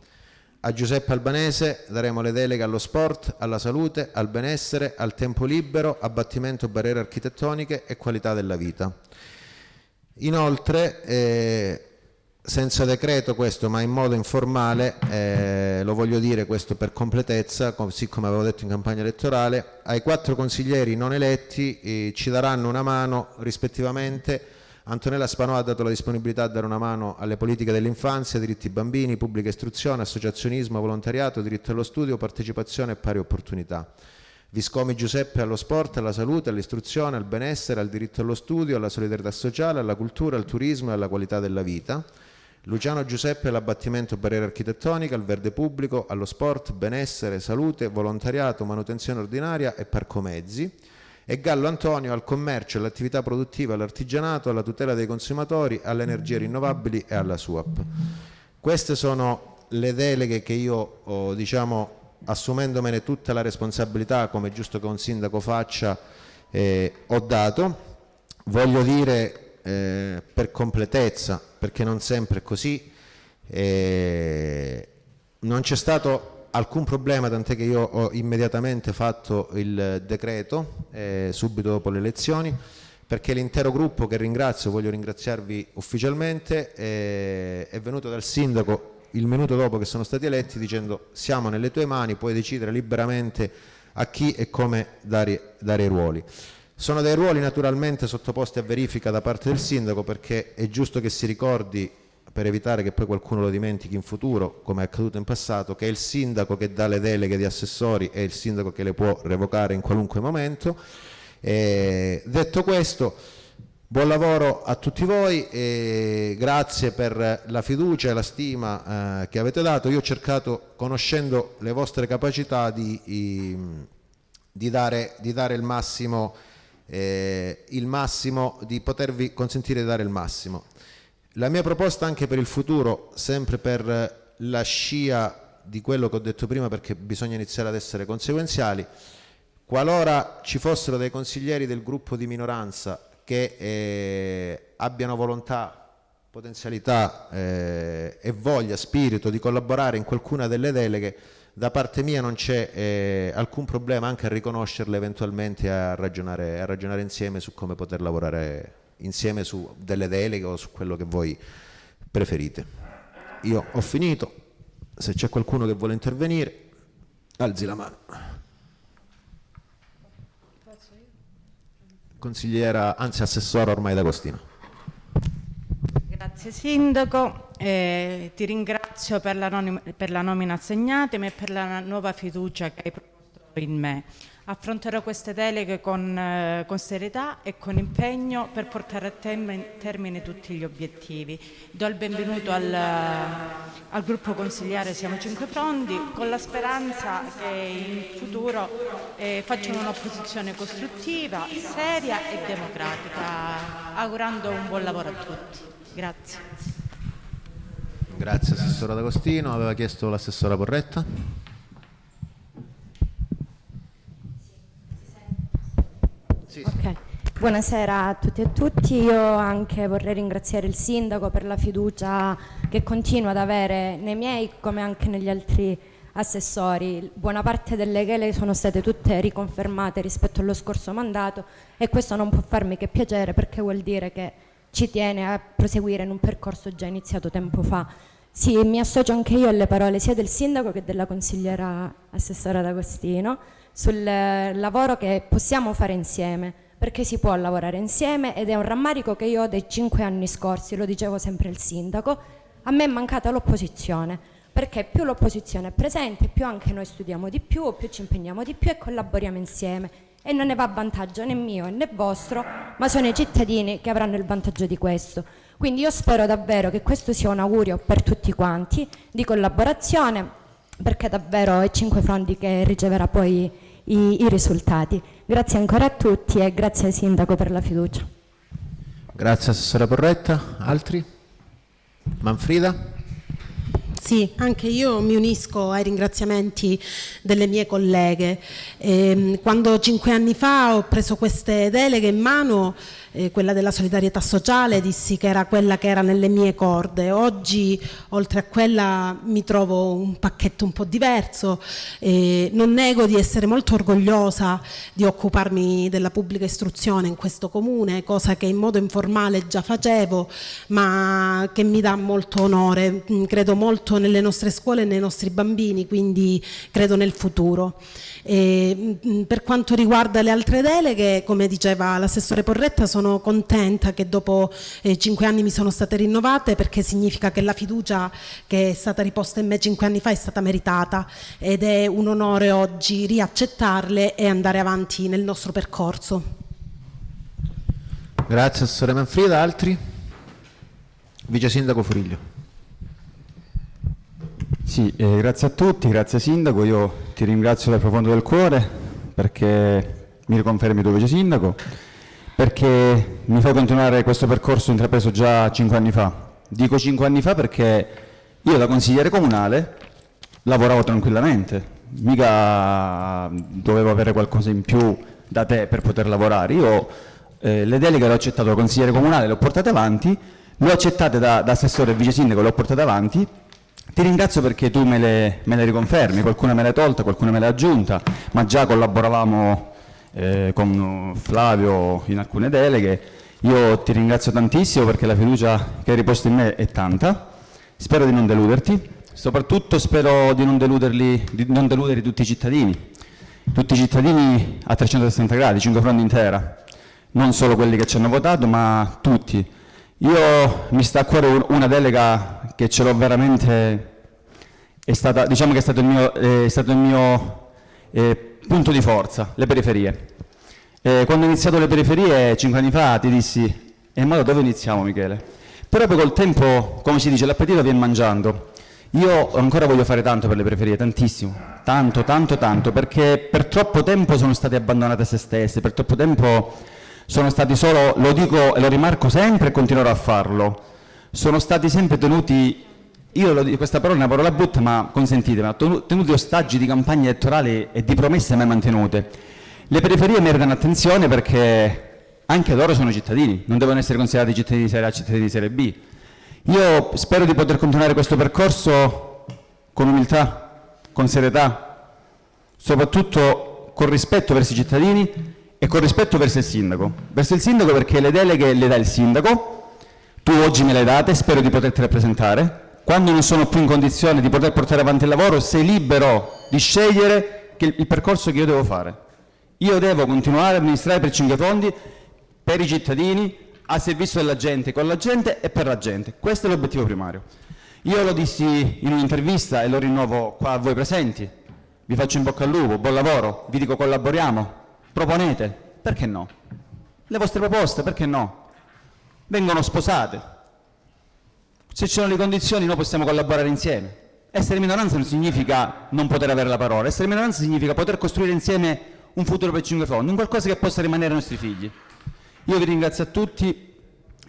A Giuseppe Albanese daremo le deleghe allo sport, alla salute, al benessere, al tempo libero, abbattimento barriere architettoniche e qualità della vita. Inoltre, senza decreto questo, ma in modo informale, lo voglio dire questo per completezza, così come avevo detto in campagna elettorale, ai 4 consiglieri non eletti ci daranno una mano rispettivamente. Antonella Spanò ha dato la disponibilità a dare una mano alle politiche dell'infanzia, diritti bambini, pubblica istruzione, associazionismo, volontariato, diritto allo studio, partecipazione e pari opportunità. Viscomi Giuseppe allo sport, alla salute, all'istruzione, al benessere, al diritto allo studio, alla solidarietà sociale, alla cultura, al turismo e alla qualità della vita. Luciano Giuseppe all'abbattimento barriere architettoniche, al verde pubblico, allo sport, benessere, salute, volontariato, manutenzione ordinaria e parcomezzi. E Gallo Antonio al commercio, all'attività produttiva, all'artigianato, alla tutela dei consumatori, alle energie rinnovabili e alla SUAP. Queste sono le deleghe che io assumendomene tutta la responsabilità, come è giusto che un sindaco faccia, ho dato. Voglio dire per completezza, perché non sempre è così, non c'è stato alcun problema, tant'è che io ho immediatamente fatto il decreto subito dopo le elezioni, perché l'intero gruppo, che ringrazio, voglio ringraziarvi ufficialmente, è venuto dal sindaco il minuto dopo che sono stati eletti dicendo: siamo nelle tue mani, puoi decidere liberamente a chi e come dare i ruoli. Sono dei ruoli naturalmente sottoposti a verifica da parte del sindaco, perché è giusto che si ricordi, per evitare che poi qualcuno lo dimentichi in futuro, come è accaduto in passato, che è il sindaco che dà le deleghe di assessori e il sindaco che le può revocare in qualunque momento. Detto questo, buon lavoro a tutti voi e grazie per la fiducia e la stima che avete dato. Io ho cercato, conoscendo le vostre capacità, di dare il massimo, di potervi consentire di dare il massimo. La mia proposta anche per il futuro, sempre per la scia di quello che ho detto prima, perché bisogna iniziare ad essere conseguenziali, qualora ci fossero dei consiglieri del gruppo di minoranza che abbiano volontà, potenzialità e voglia, spirito di collaborare in qualcuna delle deleghe, da parte mia non c'è alcun problema anche a riconoscerle, eventualmente a ragionare insieme su come poter lavorare insieme su delle deleghe o su quello che voi preferite. Io ho finito, se c'è qualcuno che vuole intervenire alzi la mano. Consigliera, anzi assessora ormai D'Agostino. Grazie Sindaco, ti ringrazio per la nomina assegnatemi e per la nuova fiducia che hai proposto in me. Affronterò queste deleghe con serietà e con impegno per portare a termine tutti gli obiettivi. Do il benvenuto al gruppo consigliare Siamo Cinque Frondi, con la speranza che in futuro facciano un'opposizione costruttiva, seria e democratica, augurando un buon lavoro a tutti. Grazie. Grazie assessora D'Agostino. Aveva chiesto l'assessora Porretta. Ok, buonasera a tutti e a tutti. Io anche vorrei ringraziare il sindaco per la fiducia che continua ad avere nei miei come anche negli altri assessori. Buona parte delle deleghe sono state tutte riconfermate rispetto allo scorso mandato e questo non può farmi che piacere, perché vuol dire che ci tiene a proseguire in un percorso già iniziato tempo fa. Sì, mi associo anche io alle parole sia del sindaco che della consigliera assessora D'Agostino sul lavoro che possiamo fare insieme, perché si può lavorare insieme ed è un rammarico che io ho dei 5 anni scorsi, lo dicevo sempre al sindaco, a me è mancata l'opposizione, perché più l'opposizione è presente, più anche noi studiamo di più ci impegniamo di più e collaboriamo insieme e non ne va a vantaggio né mio né vostro, ma sono i cittadini che avranno il vantaggio di questo. Quindi io spero davvero che questo sia un augurio per tutti quanti di collaborazione, perché davvero è Cinque Frondi che riceverà poi i risultati. Grazie ancora a tutti e grazie al sindaco per la fiducia. Grazie assessora Porretta. Altri? Manfrida? Sì, anche io mi unisco ai ringraziamenti delle mie colleghe. Quando 5 anni fa ho preso queste deleghe in mano, quella della solidarietà sociale, dissi che era quella che era nelle mie corde. Oggi, oltre a quella, mi trovo un pacchetto un po' diverso. Non nego di essere molto orgogliosa di occuparmi della pubblica istruzione in questo comune, cosa che in modo informale già facevo, ma che mi dà molto onore. Credo molto nelle nostre scuole e nei nostri bambini, quindi credo nel futuro. Per quanto riguarda le altre deleghe, come diceva l'assessore Porretta, sono contenta che dopo 5 anni mi sono state rinnovate, perché significa che la fiducia che è stata riposta in me 5 anni fa è stata meritata ed è un onore oggi riaccettarle e andare avanti nel nostro percorso. Grazie assessore Manfrida. Altri? Vice Sindaco Furiglio. Sì, grazie a tutti, grazie Sindaco, io ti ringrazio dal profondo del cuore perché mi riconfermi tuo vice sindaco, perché mi fai continuare questo percorso intrapreso già 5 anni fa. Dico 5 anni fa perché io da consigliere comunale lavoravo tranquillamente, mica dovevo avere qualcosa in più da te per poter lavorare. Io le deleghe le ho accettate da consigliere comunale, le ho portate avanti, le ho accettate da assessore e vice sindaco, le ho portate avanti. Ti ringrazio perché tu me le riconfermi, qualcuna me l'hai tolta, qualcuna me l'hai aggiunta, ma già collaboravamo con Flavio in alcune deleghe. Io ti ringrazio tantissimo perché la fiducia che hai riposto in me è tanta. Spero di non deluderti, soprattutto spero di non deludere tutti i cittadini a 360 gradi, 5 fronti intera, non solo quelli che ci hanno votato, ma tutti. Io mi sta a cuore una delega che ce l'ho veramente, diciamo che è stato il mio punto di forza, le periferie. Quando ho iniziato le periferie 5 anni fa ti dissi, ma da dove iniziamo, Michele? Però poi col tempo, come si dice, l'appetito viene mangiando. Io ancora voglio fare tanto per le periferie, tantissimo, tanto, perché per troppo tempo sono state abbandonate a se stesse, per troppo tempo sono stati solo, lo dico e lo rimarco sempre e continuerò a farlo, sono stati sempre tenuti, questa parola è una parola brutta, ma consentitemi, tenuti ostaggi di campagne elettorali e di promesse mai mantenute. Le periferie meritano attenzione perché anche loro sono cittadini, non devono essere considerati cittadini di serie A, cittadini di serie B. Io spero di poter continuare questo percorso con umiltà, con serietà, soprattutto con rispetto verso i cittadini e con rispetto verso il sindaco. Verso il sindaco perché le deleghe le dà il sindaco, tu oggi me le hai date, spero di poterti rappresentare. Quando non sono più in condizione di poter portare avanti il lavoro, sei libero di scegliere il percorso che io devo fare. Io devo continuare ad amministrare per 5 fondi, per i cittadini, a servizio della gente, con la gente e per la gente. Questo è l'obiettivo primario. Io lo dissi in un'intervista e lo rinnovo qua a voi presenti. Vi faccio in bocca al lupo, buon lavoro, vi dico collaboriamo, proponete, perché no? Le vostre proposte, perché no? Vengono sposate. Se ci sono le condizioni noi possiamo collaborare insieme. Essere minoranza non significa non poter avere la parola, essere minoranza significa poter costruire insieme un futuro per 5 fondi, un qualcosa che possa rimanere ai nostri figli. Io vi ringrazio a tutti,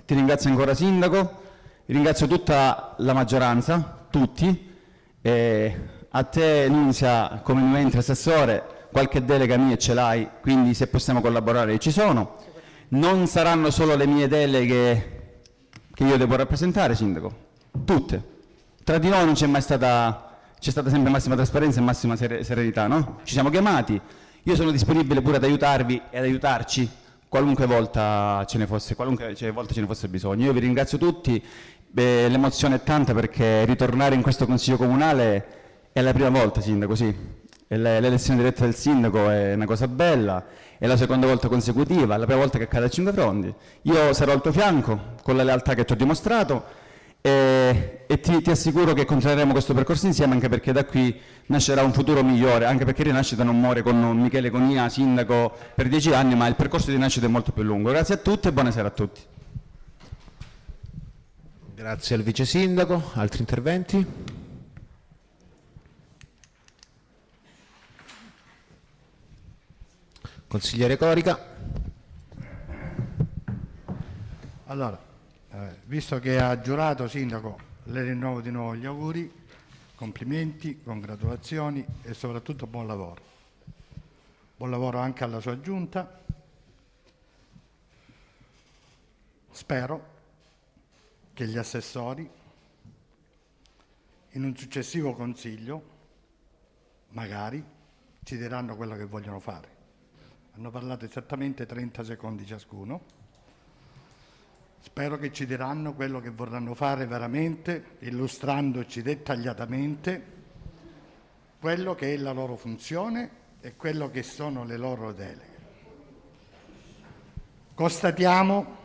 ti ringrazio ancora Sindaco, ringrazio tutta la maggioranza, tutti, e a te Nunzia come nuovamente assessore, qualche delega mia ce l'hai, quindi se possiamo collaborare ci sono. Non saranno solo le mie deleghe che io devo rappresentare, Sindaco, tutte. Tra di noi non c'è mai stata, c'è stata sempre massima trasparenza e massima serenità, no? Ci siamo chiamati, io sono disponibile pure ad aiutarvi e ad aiutarci qualunque volta ce ne fosse bisogno. Io vi ringrazio tutti, l'emozione è tanta perché ritornare in questo Consiglio Comunale è la prima volta, Sindaco, sì. L'elezione diretta del Sindaco è una cosa bella, è la seconda volta consecutiva, è la prima volta che accade a 5 fronti. Io sarò al tuo fianco con la lealtà che ti ho dimostrato e ti assicuro che continueremo questo percorso insieme, anche perché da qui nascerà un futuro migliore, anche perché Rinascita non muore con Michele Conia, sindaco per 10 anni, ma il percorso di Rinascita è molto più lungo. Grazie a tutti e buonasera a tutti. Grazie al Vice Sindaco. Altri interventi? Consigliere Corica. Allora, visto che ha giurato, Sindaco, le rinnovo di nuovo gli auguri, complimenti, congratulazioni e soprattutto buon lavoro. Buon lavoro anche alla sua giunta. Spero che gli assessori in un successivo consiglio magari ci diranno quello che vogliono fare. Hanno parlato esattamente 30 secondi ciascuno. Spero che ci diranno quello che vorranno fare veramente, illustrandoci dettagliatamente quello che è la loro funzione e quello che sono le loro deleghe. Constatiamo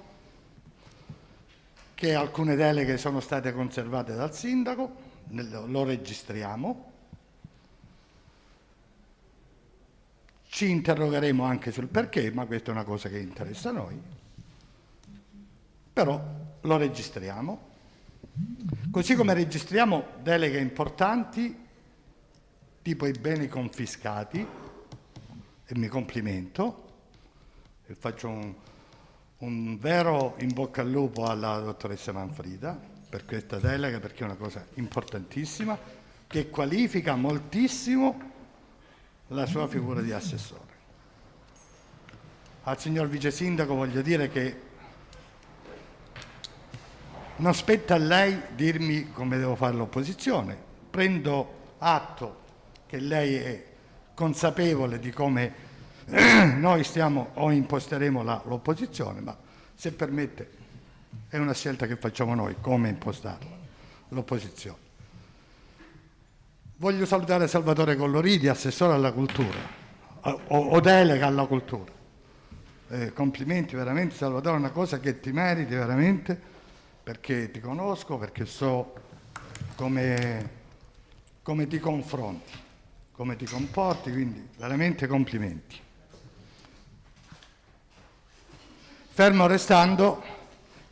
che alcune deleghe sono state conservate dal Sindaco, lo registriamo. Ci interrogheremo anche sul perché, ma questa è una cosa che interessa a noi. Però lo registriamo, così come registriamo deleghe importanti tipo i beni confiscati, e mi complimento e faccio un vero in bocca al lupo alla dottoressa Manfrida per questa delega, perché è una cosa importantissima che qualifica moltissimo la sua figura di assessore. Al signor Vice Sindaco voglio dire che non spetta a lei dirmi come devo fare l'opposizione. Prendo atto che lei è consapevole di come Noi stiamo o imposteremo l'opposizione, ma se permette è una scelta che facciamo noi, come impostarla, l'opposizione. Voglio salutare Salvatore Colloridi, assessore alla cultura, o delega alla cultura. Complimenti veramente Salvatore, è una cosa che ti meriti veramente, perché ti conosco, perché so come ti confronti, come ti comporti, quindi veramente complimenti. Fermo restando,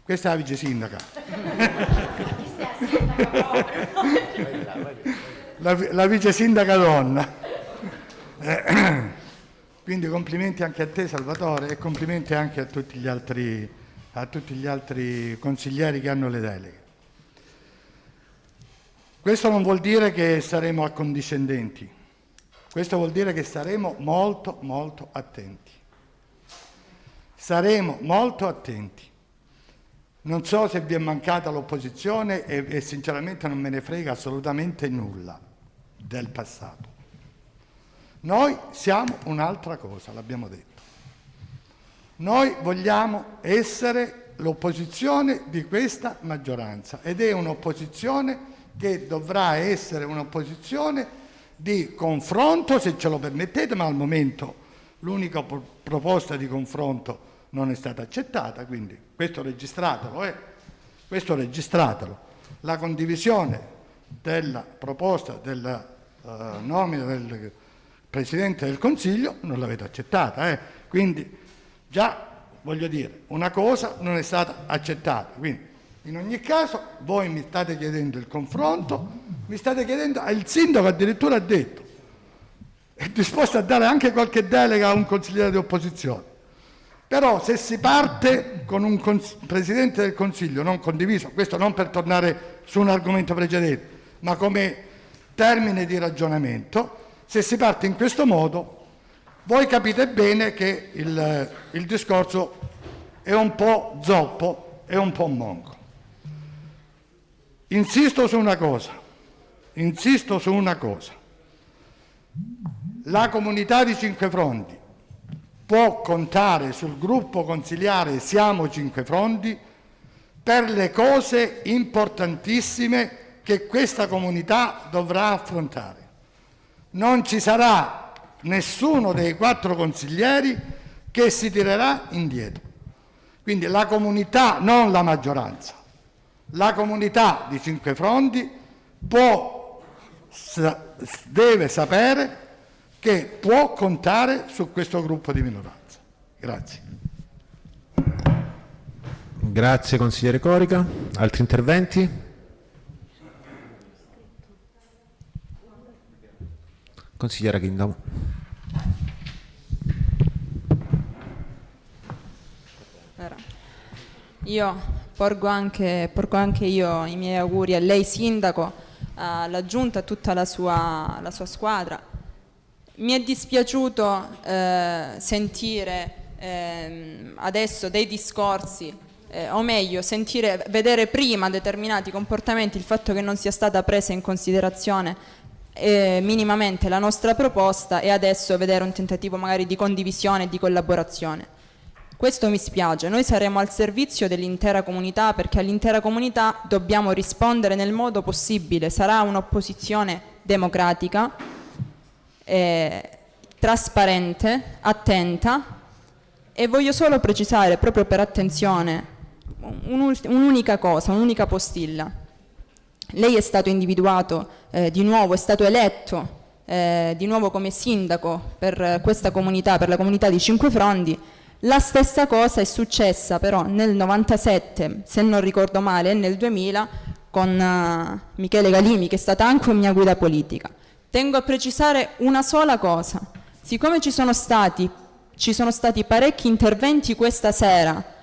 questa è la vice sindaca. La vice sindaca donna. Quindi complimenti anche a te Salvatore e complimenti anche a tutti gli altri consiglieri che hanno le deleghe. Questo non vuol dire che saremo accondiscendenti, questo vuol dire che saremo molto molto attenti. Saremo molto attenti. Non so se vi è mancata l'opposizione e sinceramente non me ne frega assolutamente nulla del passato. Noi siamo un'altra cosa, l'abbiamo detto. Noi vogliamo essere l'opposizione di questa maggioranza ed è un'opposizione che dovrà essere un'opposizione di confronto, se ce lo permettete, ma al momento l'unica proposta di confronto non è stata accettata, quindi questo registratelo. La condivisione della proposta della nomina del Presidente del Consiglio non l'avete accettata, quindi già voglio dire, una cosa non è stata accettata, quindi in ogni caso voi mi state chiedendo il confronto, mi state chiedendo, il sindaco addirittura ha detto, è disposto a dare anche qualche delega a un consigliere di opposizione, però se si parte con un Presidente del Consiglio non condiviso, questo non per tornare su un argomento precedente, ma come termine di ragionamento, se si parte in questo modo, voi capite bene che il discorso è un po' zoppo e un po' monco. Insisto su una cosa. La comunità di Cinquefrondi può contare sul gruppo consigliare Siamo Cinquefrondi per le cose importantissime che questa comunità dovrà affrontare. Non ci sarà nessuno dei 4 consiglieri che si tirerà indietro. Quindi la comunità, non la maggioranza, la comunità di Cinquefrondi deve sapere che può contare su questo gruppo di minoranza. Grazie. Grazie consigliere Corica. Altri interventi? Consigliera Chindamo. Io porgo anche io i miei auguri a lei sindaco, alla giunta, a tutta la sua squadra. Mi è dispiaciuto sentire adesso dei discorsi, o meglio vedere prima determinati comportamenti, il fatto che non sia stata presa in considerazione minimamente la nostra proposta e adesso vedere un tentativo magari di condivisione e di collaborazione. Questo mi spiace, noi saremo al servizio dell'intera comunità perché all'intera comunità dobbiamo rispondere nel modo possibile, sarà un'opposizione democratica, trasparente, attenta e voglio solo precisare proprio per attenzione un'unica cosa, un'unica postilla. Lei è stato individuato di nuovo, è stato eletto di nuovo come sindaco per questa comunità, per la comunità di Cinquefrondi. La stessa cosa è successa però nel 97, se non ricordo male, e nel 2000 con Michele Galimi, che è stata anche una mia guida politica. Tengo a precisare una sola cosa. Siccome ci sono stati parecchi interventi questa sera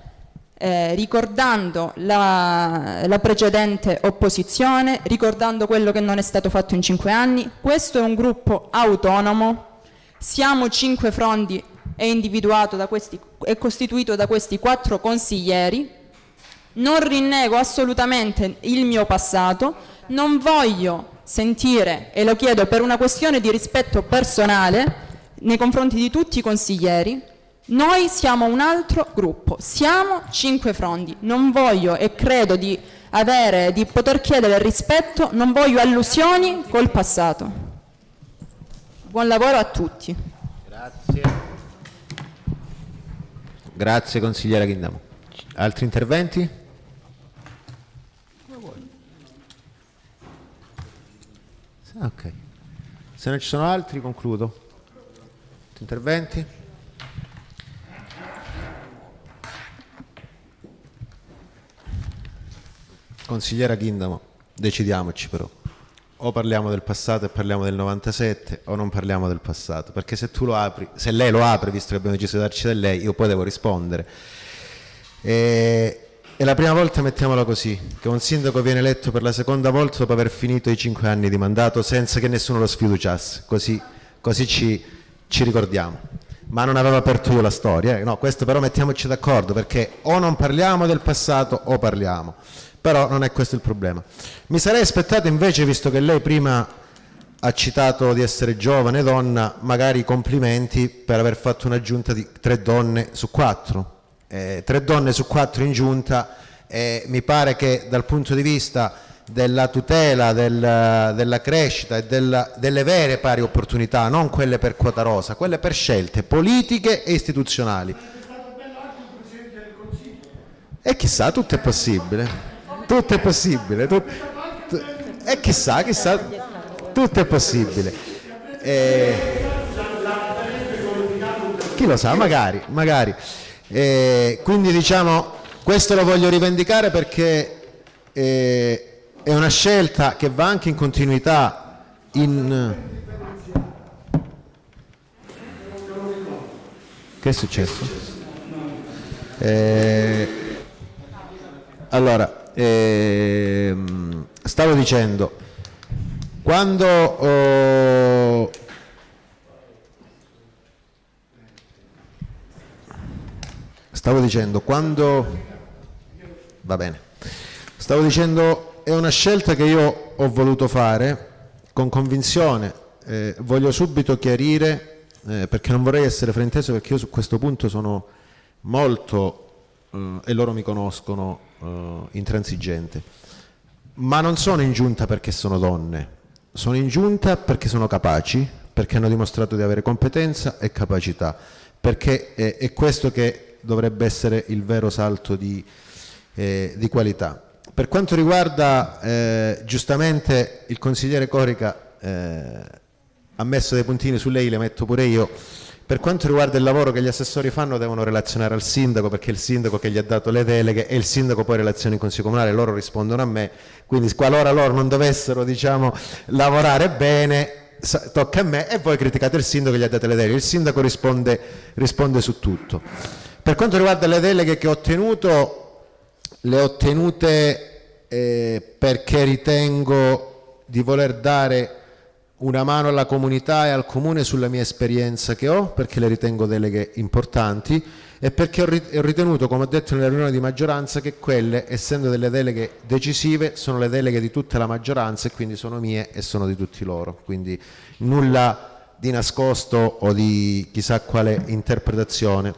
ricordando la precedente opposizione, ricordando quello che non è stato fatto in 5 anni, questo è un gruppo autonomo, Siamo Cinquefrondi è costituito da questi 4 consiglieri, non rinnego assolutamente il mio passato, non voglio sentire, e lo chiedo per una questione di rispetto personale, nei confronti di tutti i consiglieri. Noi siamo un altro gruppo, siamo 5 Frondi. Non voglio, e credo di poter chiedere rispetto, non voglio allusioni col passato. Buon lavoro a tutti. Grazie consigliera Ghindamo. Altri interventi? Ok. Se non ci sono altri concludo. Altri interventi? Consigliera Ghindamo, decidiamoci però. O parliamo del passato e parliamo del 97 o non parliamo del passato, perché se tu lo apri, se lei lo apre, visto che abbiamo deciso di darci da lei, io poi devo rispondere. E la prima volta, mettiamola così, che un sindaco viene eletto per la seconda volta dopo aver finito i 5 anni di mandato senza che nessuno lo sfiduciasse, così ci ricordiamo. Ma non avevo aperto io la storia, no, questo però mettiamoci d'accordo, perché o non parliamo del passato o parliamo. Però non è questo il problema. Mi sarei aspettato invece, visto che lei prima ha citato di essere giovane donna, magari complimenti per aver fatto una giunta di 3 donne su 4. 3 donne su 4 in giunta, mi pare che dal punto di vista della tutela, della crescita e delle vere pari opportunità, non quelle per quota rosa, quelle per scelte politiche e istituzionali. E chissà, tutto è possibile. Tutto è possibile, e chissà, tutto è possibile. Chi lo sa, magari. Quindi diciamo, questo lo voglio rivendicare perché è una scelta che va anche in continuità Che è successo? Allora, stavo dicendo, quando è una scelta che io ho voluto fare con convinzione. Voglio subito chiarire, perché non vorrei essere frainteso, perché io su questo punto sono molto, e loro mi conoscono, intransigente. Ma non sono in giunta perché sono donne, sono in giunta perché sono capaci, perché hanno dimostrato di avere competenza e capacità, perché è questo che dovrebbe essere il vero salto di qualità. Per quanto riguarda, giustamente il consigliere Corica ha messo dei puntini su lei, le metto pure io. Per quanto riguarda il lavoro che gli assessori fanno, devono relazionare al sindaco, perché è il sindaco che gli ha dato le deleghe e il sindaco poi relaziona in consiglio comunale, loro rispondono a me, quindi qualora loro non dovessero, diciamo, lavorare bene, tocca a me, e voi criticate il sindaco che gli ha dato le deleghe. Il sindaco risponde su tutto. Per quanto riguarda le deleghe che ho ottenuto, le ho ottenute perché ritengo di voler dare una mano alla comunità e al comune sulla mia esperienza che ho, perché le ritengo deleghe importanti, e perché ho ritenuto, come ho detto nella riunione di maggioranza, che quelle, essendo delle deleghe decisive, sono le deleghe di tutta la maggioranza e quindi sono mie e sono di tutti loro, quindi nulla di nascosto o di chissà quale interpretazione.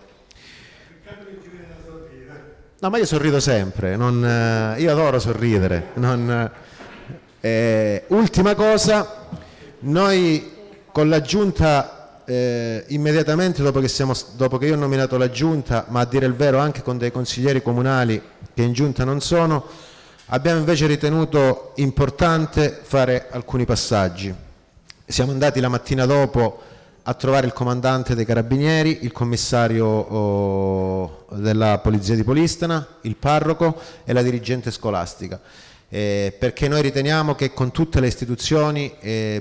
No, ma io sorrido sempre, io adoro sorridere. Ultima cosa, noi con la giunta, immediatamente dopo che io ho nominato la giunta, ma a dire il vero anche con dei consiglieri comunali che in giunta non sono, abbiamo invece ritenuto importante fare alcuni passaggi. Siamo andati la mattina dopo a trovare il comandante dei Carabinieri, il commissario della Polizia di Polistena, il parroco e la dirigente scolastica. Perché noi riteniamo che con tutte le istituzioni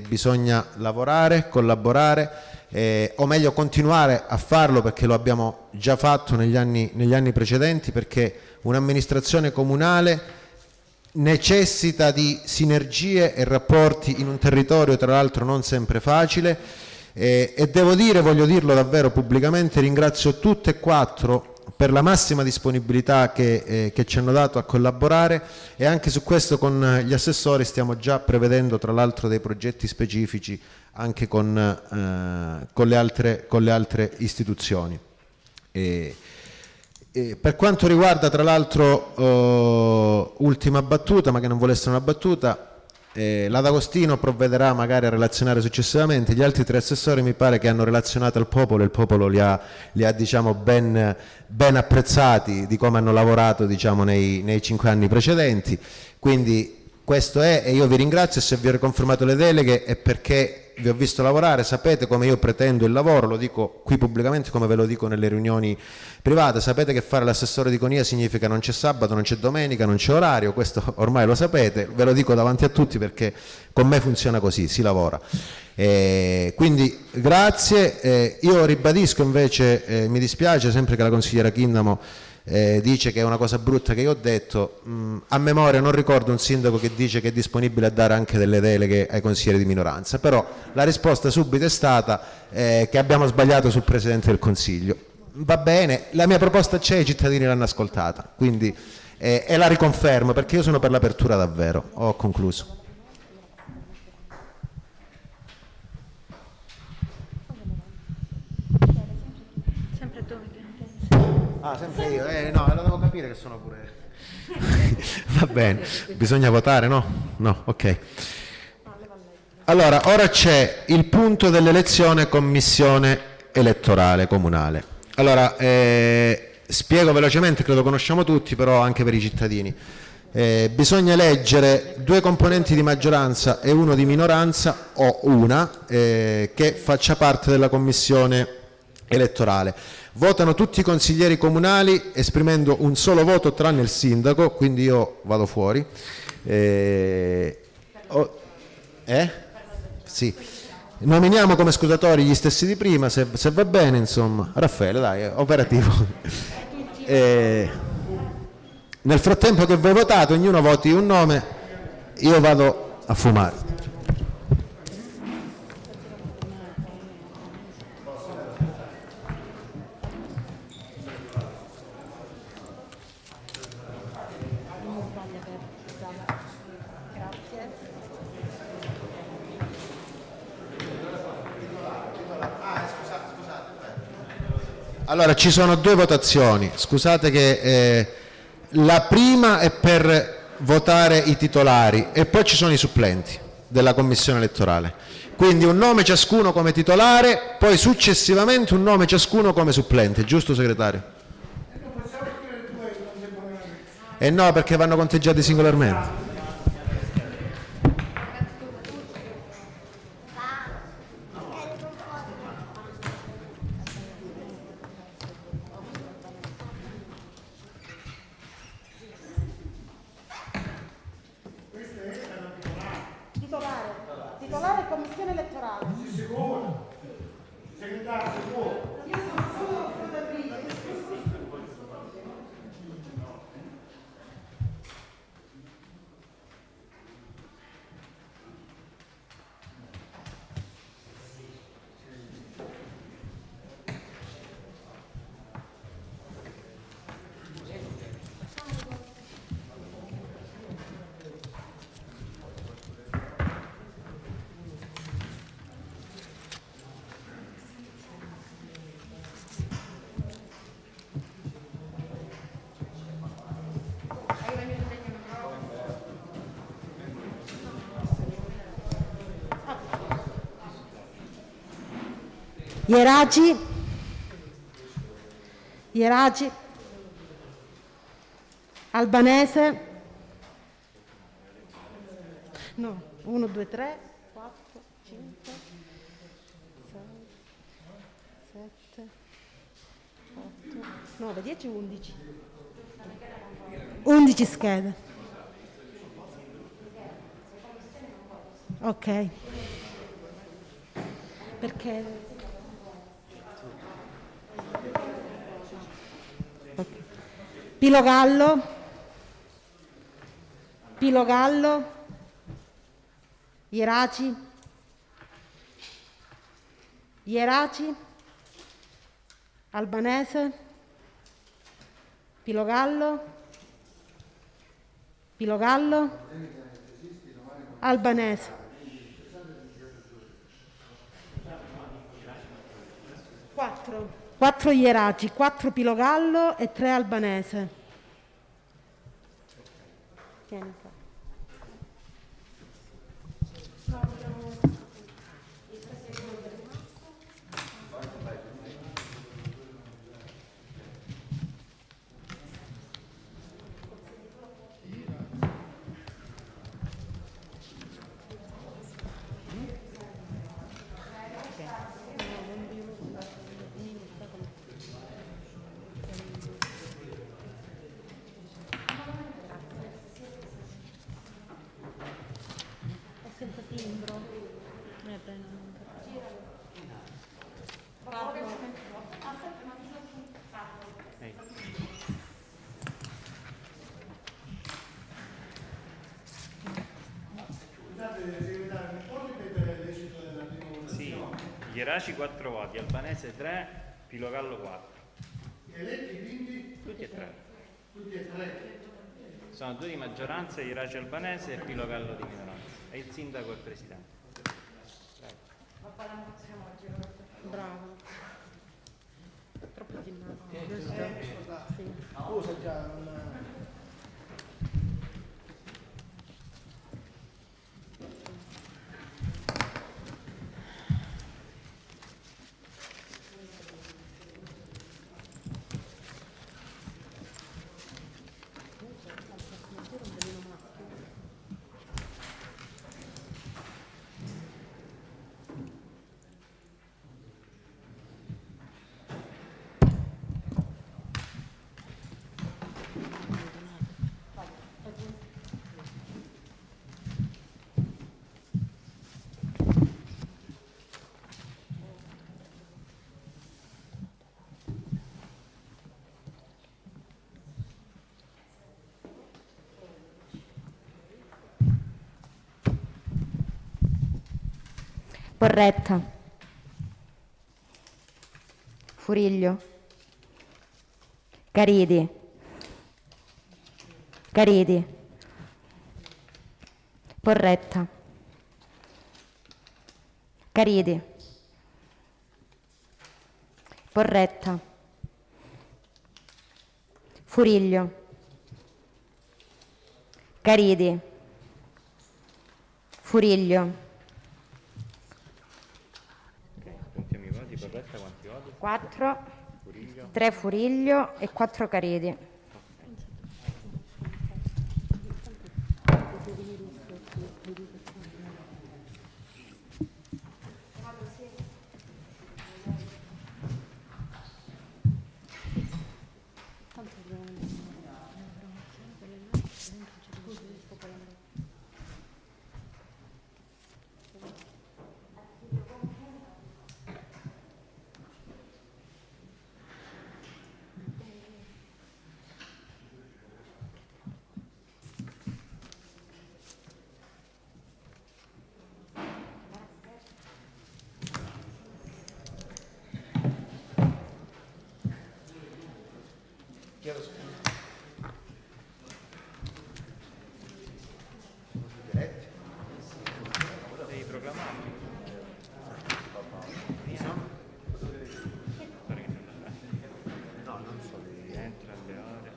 bisogna lavorare, collaborare, o meglio continuare a farlo, perché lo abbiamo già fatto negli anni precedenti, perché un'amministrazione comunale necessita di sinergie e rapporti in un territorio tra l'altro non sempre facile, e voglio dirlo davvero pubblicamente, ringrazio tutte e 4 per la massima disponibilità che ci hanno dato a collaborare, e anche su questo con gli assessori stiamo già prevedendo tra l'altro dei progetti specifici anche con le altre istituzioni. Per quanto riguarda tra l'altro ultima battuta, ma che non vuole essere una battuta, l'Adagostino provvederà magari a relazionare successivamente. Gli altri 3 assessori mi pare che hanno relazionato al popolo, e il popolo li ha diciamo ben apprezzati di come hanno lavorato, diciamo, nei 5 anni precedenti. Quindi questo è, e io vi ringrazio. E se vi ho riconfermato le deleghe è perché vi ho visto lavorare, sapete come io pretendo il lavoro, lo dico qui pubblicamente come ve lo dico nelle riunioni private. Sapete che fare l'assessore di Conia significa non c'è sabato, non c'è domenica, non c'è orario, questo ormai lo sapete, ve lo dico davanti a tutti perché con me funziona così, si lavora. Quindi grazie. Io ribadisco invece, mi dispiace sempre che la consigliera Chindamo dice che è una cosa brutta che io ho detto, a memoria non ricordo un sindaco che dice che è disponibile a dare anche delle deleghe ai consiglieri di minoranza, però la risposta subito è stata che abbiamo sbagliato sul Presidente del Consiglio. Va bene, la mia proposta c'è, i cittadini l'hanno ascoltata, quindi e la riconfermo perché io sono per l'apertura davvero. Ho concluso. Ah, sempre io? No, lo devo capire che sono pure... Va bene, bisogna votare, no? No, ok. Allora, ora c'è il punto dell'elezione commissione elettorale comunale. Allora, spiego velocemente, credo conosciamo tutti, però anche per i cittadini. Bisogna eleggere 2 componenti di maggioranza e 1 di minoranza, o una, che faccia parte della commissione elettorale. Votano tutti i consiglieri comunali esprimendo un solo voto tranne il sindaco, quindi io vado fuori. Sì. Nominiamo come scrutatori gli stessi di prima, se va bene, insomma. Raffaele, dai, è operativo. Nel frattempo che voi votate, ognuno voti un nome, io vado a fumare. Allora, ci sono 2 votazioni, scusate che la prima è per votare i titolari e poi ci sono i supplenti della commissione elettorale, quindi un nome ciascuno come titolare, poi successivamente un nome ciascuno come supplente, giusto segretario? No, perché vanno conteggiati singolarmente. Titolare commissione elettorale. Sì, sicuro. Segretario, sicuro. Io sono solo scrutatrice. Ieraci, Albanese, no, 1, 2, 3, 4, 5, 6, 7, 8, 9, 10, 11. 11 schede. Ok. Perché... Pilogallo, Ieraci, Albanese, Pilogallo, Pilogallo, Albanese. 4 Ieraci, 4 Pilogallo e 3 Albanese. Tieni qua. Senza timbro. Sì, Ieraci 4 voti, Albanese 3, Pilogallo 4. Eletti quindi? Tutti e 3. Tutti e 3. Sono 2 di maggioranza, Ieraci Albanese e Pilogallo di minoranza. E il sindaco e il presidente. Bravo. Troppo ginnastica, giusto? Sì. Usa già una... Porretta, Furiglio, Caridi, Caridi, Porretta, Caridi, Porretta, Furiglio, Caridi, Furiglio. Contiamo i voti, Porretta quanti voti? 4, Furiglio. 3 Furiglio e 4 Caridi. Devi proclamarli. No, non so. Entra alle ore.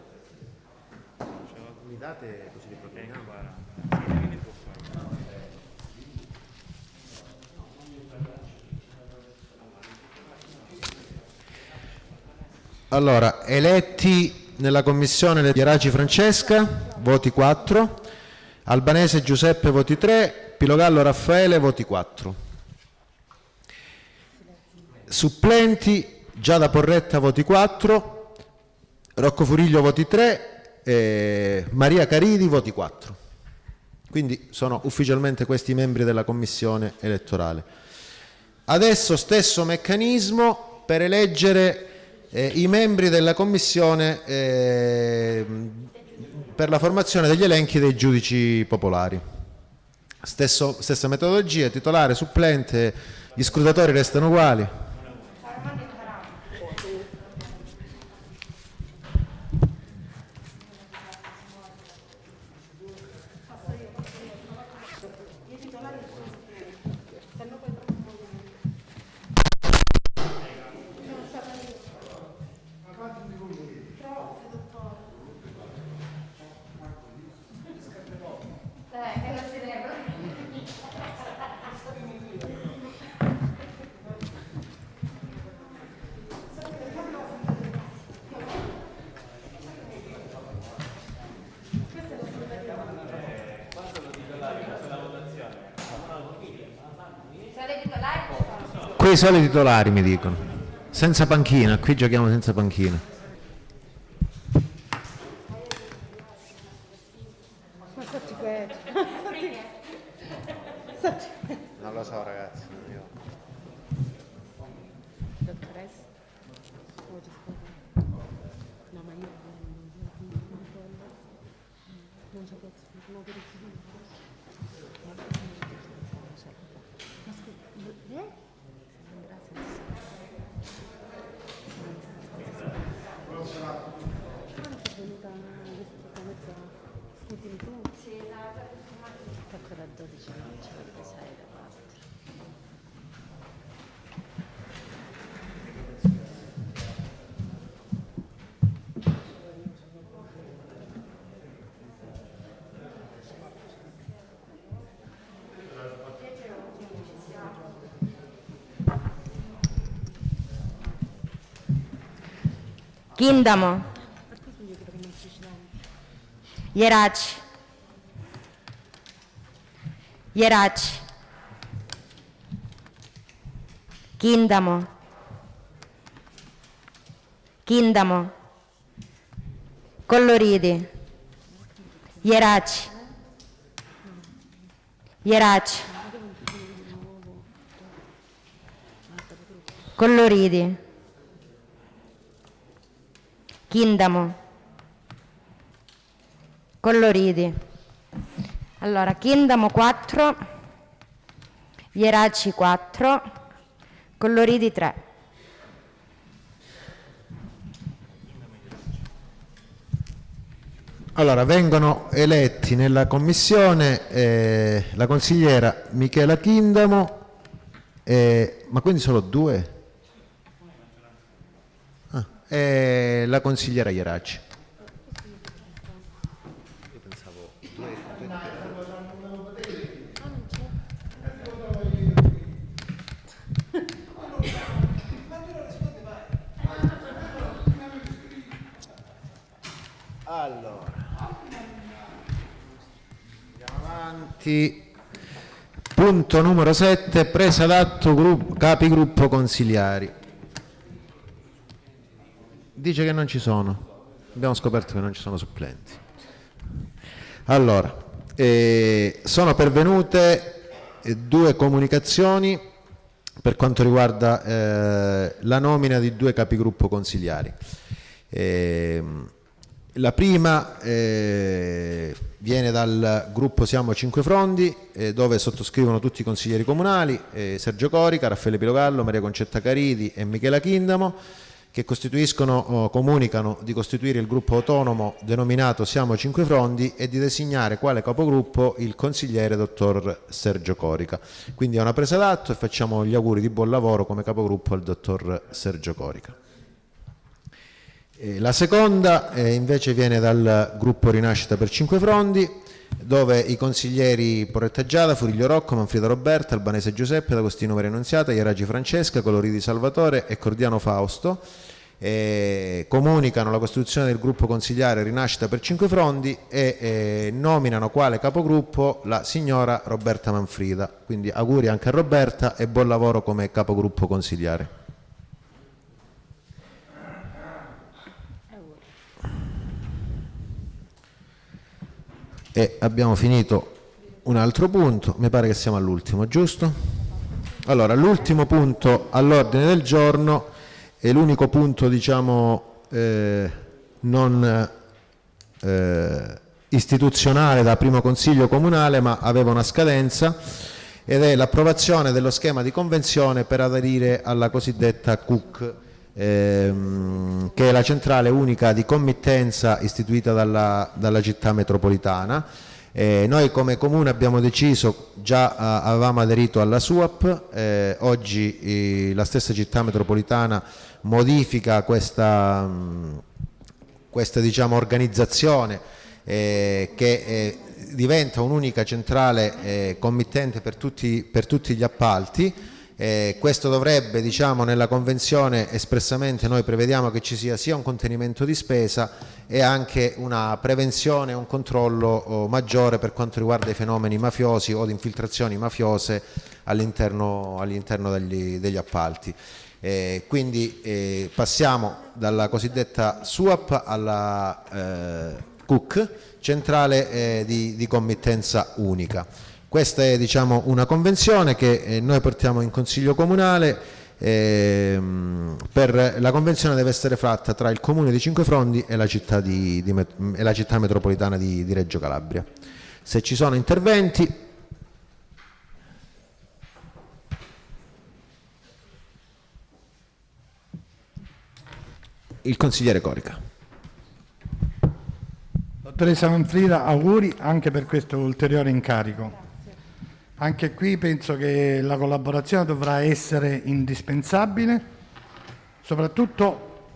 Mi date così li E proclamiamo? 40. Sì, devi può fare. Allora, eletti nella commissione Ieraci Francesca, voti 4, Albanese Giuseppe, voti 3, Pilogallo Raffaele, voti 4. Supplenti, Giada Porretta, voti 4, Rocco Furiglio, voti 3, Maria Caridi, voti 4. Quindi sono ufficialmente questi i membri della commissione elettorale. Adesso stesso meccanismo per eleggere i membri della commissione per la formazione degli elenchi dei giudici popolari. Stessa metodologia, titolare, supplente, gli scrutatori restano uguali. Quei soli titolari mi dicono. Senza panchina, qui giochiamo senza panchina. Non lo so ragazzi, io... Chindamo, Ieraci, Ieraci, Chindamo, Chindamo, Colloridi, Ieraci, Ieraci, Colloridi, Chindamo, Colloridi. Allora, Chindamo 4, Ieraci 4, Colloridi 3. Allora, vengono eletti nella commissione la consigliera Michela Chindamo, ma quindi solo 2? E la consigliera Ieraci. Io pensavo allora, andiamo avanti. Punto numero 7, presa d'atto capigruppo consigliari. Dice che non ci sono, abbiamo scoperto che non ci sono supplenti. Allora, sono pervenute 2 comunicazioni per quanto riguarda la nomina di 2 capigruppo consigliari. La prima viene dal gruppo Siamo 5 Frondi, dove sottoscrivono tutti i consiglieri comunali, Sergio Corica, Raffaele Pilogallo, Maria Concetta Caridi e Michela Chindamo, che comunicano di costituire il gruppo autonomo denominato Siamo 5 Frondi e di designare quale capogruppo il consigliere dottor Sergio Corica. Quindi è una presa d'atto e facciamo gli auguri di buon lavoro come capogruppo al dottor Sergio Corica. La seconda invece viene dal gruppo Rinascita per 5 Frondi, dove i consiglieri Porretta Giada, Furiglio Rocco, Manfreda Roberta, Albanese Giuseppe, D'Agostino Maria Annunziata, Ieraci Francesca, Coloridi Salvatore e Cordiano Fausto comunicano la costituzione del gruppo consigliare Rinascita per 5 Frondi e nominano quale capogruppo la signora Roberta Manfrida. Quindi auguri anche a Roberta e buon lavoro come capogruppo consigliare. E abbiamo finito un altro punto, mi pare che siamo all'ultimo, giusto? Allora, l'ultimo punto all'ordine del giorno è l'unico punto, diciamo, non istituzionale da primo consiglio comunale, ma aveva una scadenza, ed è l'approvazione dello schema di convenzione per aderire alla cosiddetta CUC, che è la centrale unica di committenza istituita dalla città metropolitana. Noi come comune abbiamo deciso, già avevamo aderito alla SUAP, oggi la stessa città metropolitana modifica questa diciamo, organizzazione che diventa un'unica centrale committente per tutti gli appalti, Questo dovrebbe, diciamo, nella convenzione espressamente noi prevediamo che ci sia sia un contenimento di spesa e anche una prevenzione e un controllo maggiore per quanto riguarda i fenomeni mafiosi o di infiltrazioni mafiose all'interno degli appalti. Quindi passiamo dalla cosiddetta SUAP alla CUC, centrale di committenza unica. Questa è, diciamo, una convenzione che noi portiamo in Consiglio Comunale. La convenzione deve essere fatta tra il Comune di Cinquefrondi e la città metropolitana di Reggio Calabria. Se ci sono interventi. Il consigliere Corica. Dottoressa Manfrida, auguri anche per questo ulteriore incarico. Anche qui penso che la collaborazione dovrà essere indispensabile, soprattutto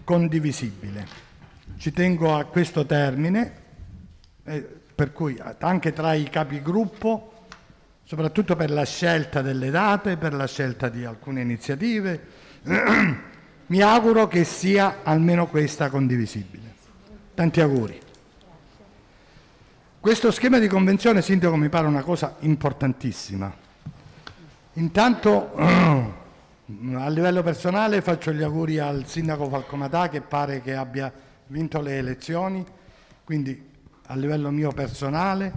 condivisibile. Ci tengo a questo termine, per cui anche tra i capigruppo, soprattutto per la scelta delle date, per la scelta di alcune iniziative, mi auguro che sia almeno questa condivisibile. Tanti auguri. Questo schema di convenzione, Sindaco, mi pare una cosa importantissima. Intanto, a livello personale, faccio gli auguri al Sindaco Falcomatà, che pare che abbia vinto le elezioni, quindi a livello mio personale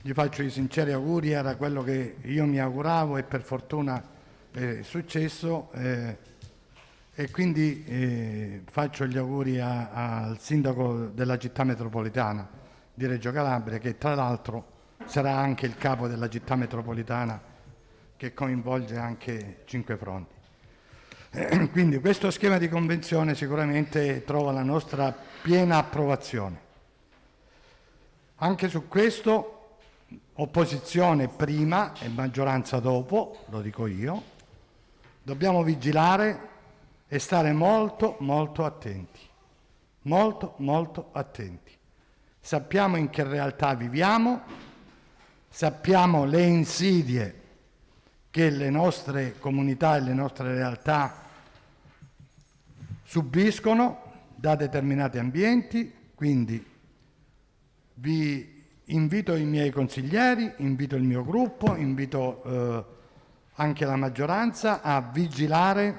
gli faccio i sinceri auguri, era quello che io mi auguravo e per fortuna è successo, e quindi faccio gli auguri al Sindaco della città metropolitana di Reggio Calabria, che tra l'altro sarà anche il capo della città metropolitana che coinvolge anche Cinquefrondi. Quindi questo schema di convenzione sicuramente trova la nostra piena approvazione. Anche su questo, opposizione prima e maggioranza dopo, lo dico io, dobbiamo vigilare e stare molto molto attenti, molto attenti. Sappiamo in che realtà viviamo, sappiamo le insidie che le nostre comunità e le nostre realtà subiscono da determinati ambienti, quindi vi invito i miei consiglieri, invito il mio gruppo, invito anche la maggioranza a vigilare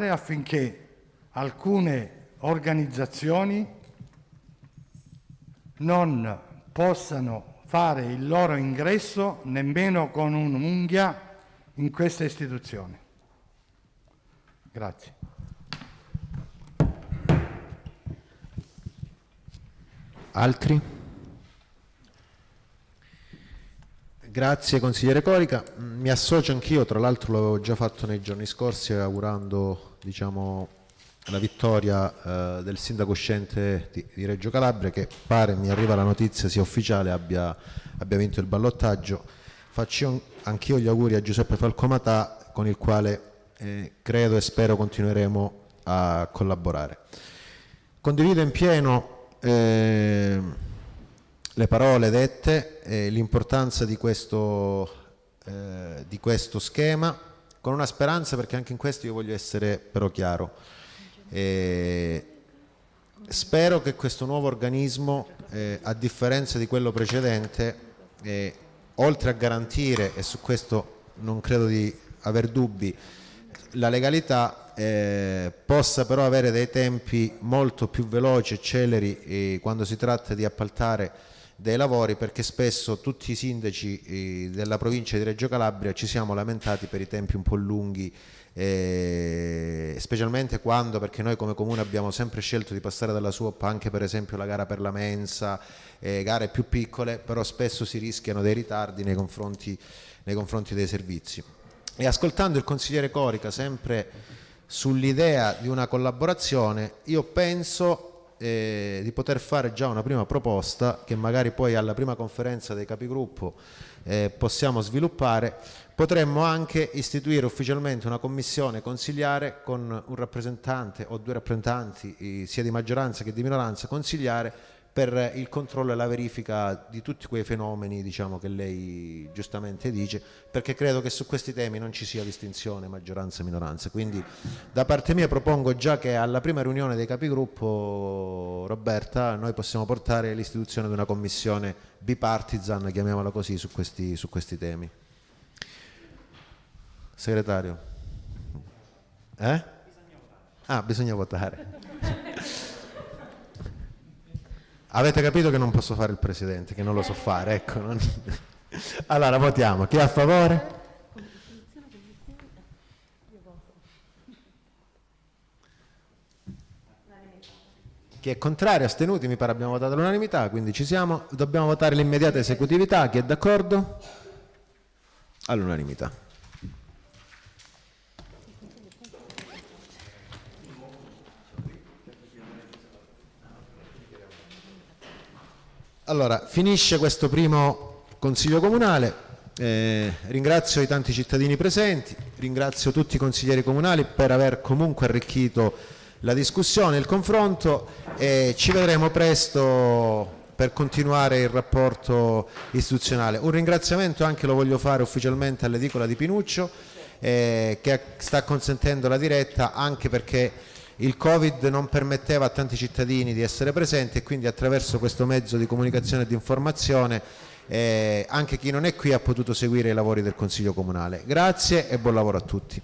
affinché alcune organizzazioni non possano fare il loro ingresso nemmeno con un'unghia in questa istituzione. Grazie. Altri? Grazie consigliere Corica. Mi associo anch'io, tra l'altro l'avevo già fatto nei giorni scorsi, augurando, diciamo, la vittoria del sindaco uscente di Reggio Calabria, che pare, mi arriva la notizia, sia ufficiale, abbia vinto il ballottaggio. Faccio anch'io gli auguri a Giuseppe Falcomatà, con il quale credo e spero continueremo a collaborare. Condivido in pieno le parole dette, l'importanza di questo schema, con una speranza, perché anche in questo io voglio essere però chiaro. Spero che questo nuovo organismo, a differenza di quello precedente, oltre a garantire, e su questo non credo di aver dubbi, la legalità, possa però avere dei tempi molto più veloci e celeri quando si tratta di appaltare dei lavori, perché spesso tutti i sindaci della provincia di Reggio Calabria ci siamo lamentati per i tempi un po' lunghi, specialmente quando, perché noi come comune abbiamo sempre scelto di passare dalla SUOP anche per esempio la gara per la mensa, gare più piccole, però spesso si rischiano dei ritardi nei confronti dei servizi. E ascoltando il consigliere Corica sempre sull'idea di una collaborazione, io penso di poter fare già una prima proposta che magari poi alla prima conferenza dei capigruppo possiamo sviluppare. Potremmo anche istituire ufficialmente una commissione consigliare con un rappresentante o due rappresentanti sia di maggioranza che di minoranza consigliare, per il controllo e la verifica di tutti quei fenomeni, diciamo, che lei giustamente dice, perché credo che su questi temi non ci sia distinzione maggioranza e minoranza. Quindi da parte mia propongo già che alla prima riunione dei capigruppo, Roberta, noi possiamo portare l'istituzione di una commissione bipartisan, chiamiamola così, su questi temi. Segretario? Bisogna votare. Avete capito che non posso fare il presidente, che non lo so fare, ecco. Allora votiamo. Chi è a favore? Chi è contrario? Astenuti? Mi pare abbiamo votato all'unanimità, quindi ci siamo. Dobbiamo votare l'immediata esecutività. Chi è d'accordo? All'unanimità. Allora, finisce questo primo Consiglio Comunale, ringrazio i tanti cittadini presenti, ringrazio tutti i consiglieri comunali per aver comunque arricchito la discussione, il confronto, e ci vedremo presto per continuare il rapporto istituzionale. Un ringraziamento anche lo voglio fare ufficialmente all'edicola di Pinuccio, che sta consentendo la diretta, anche perché il Covid non permetteva a tanti cittadini di essere presenti, e quindi attraverso questo mezzo di comunicazione e di informazione anche chi non è qui ha potuto seguire i lavori del Consiglio Comunale. Grazie e buon lavoro a tutti.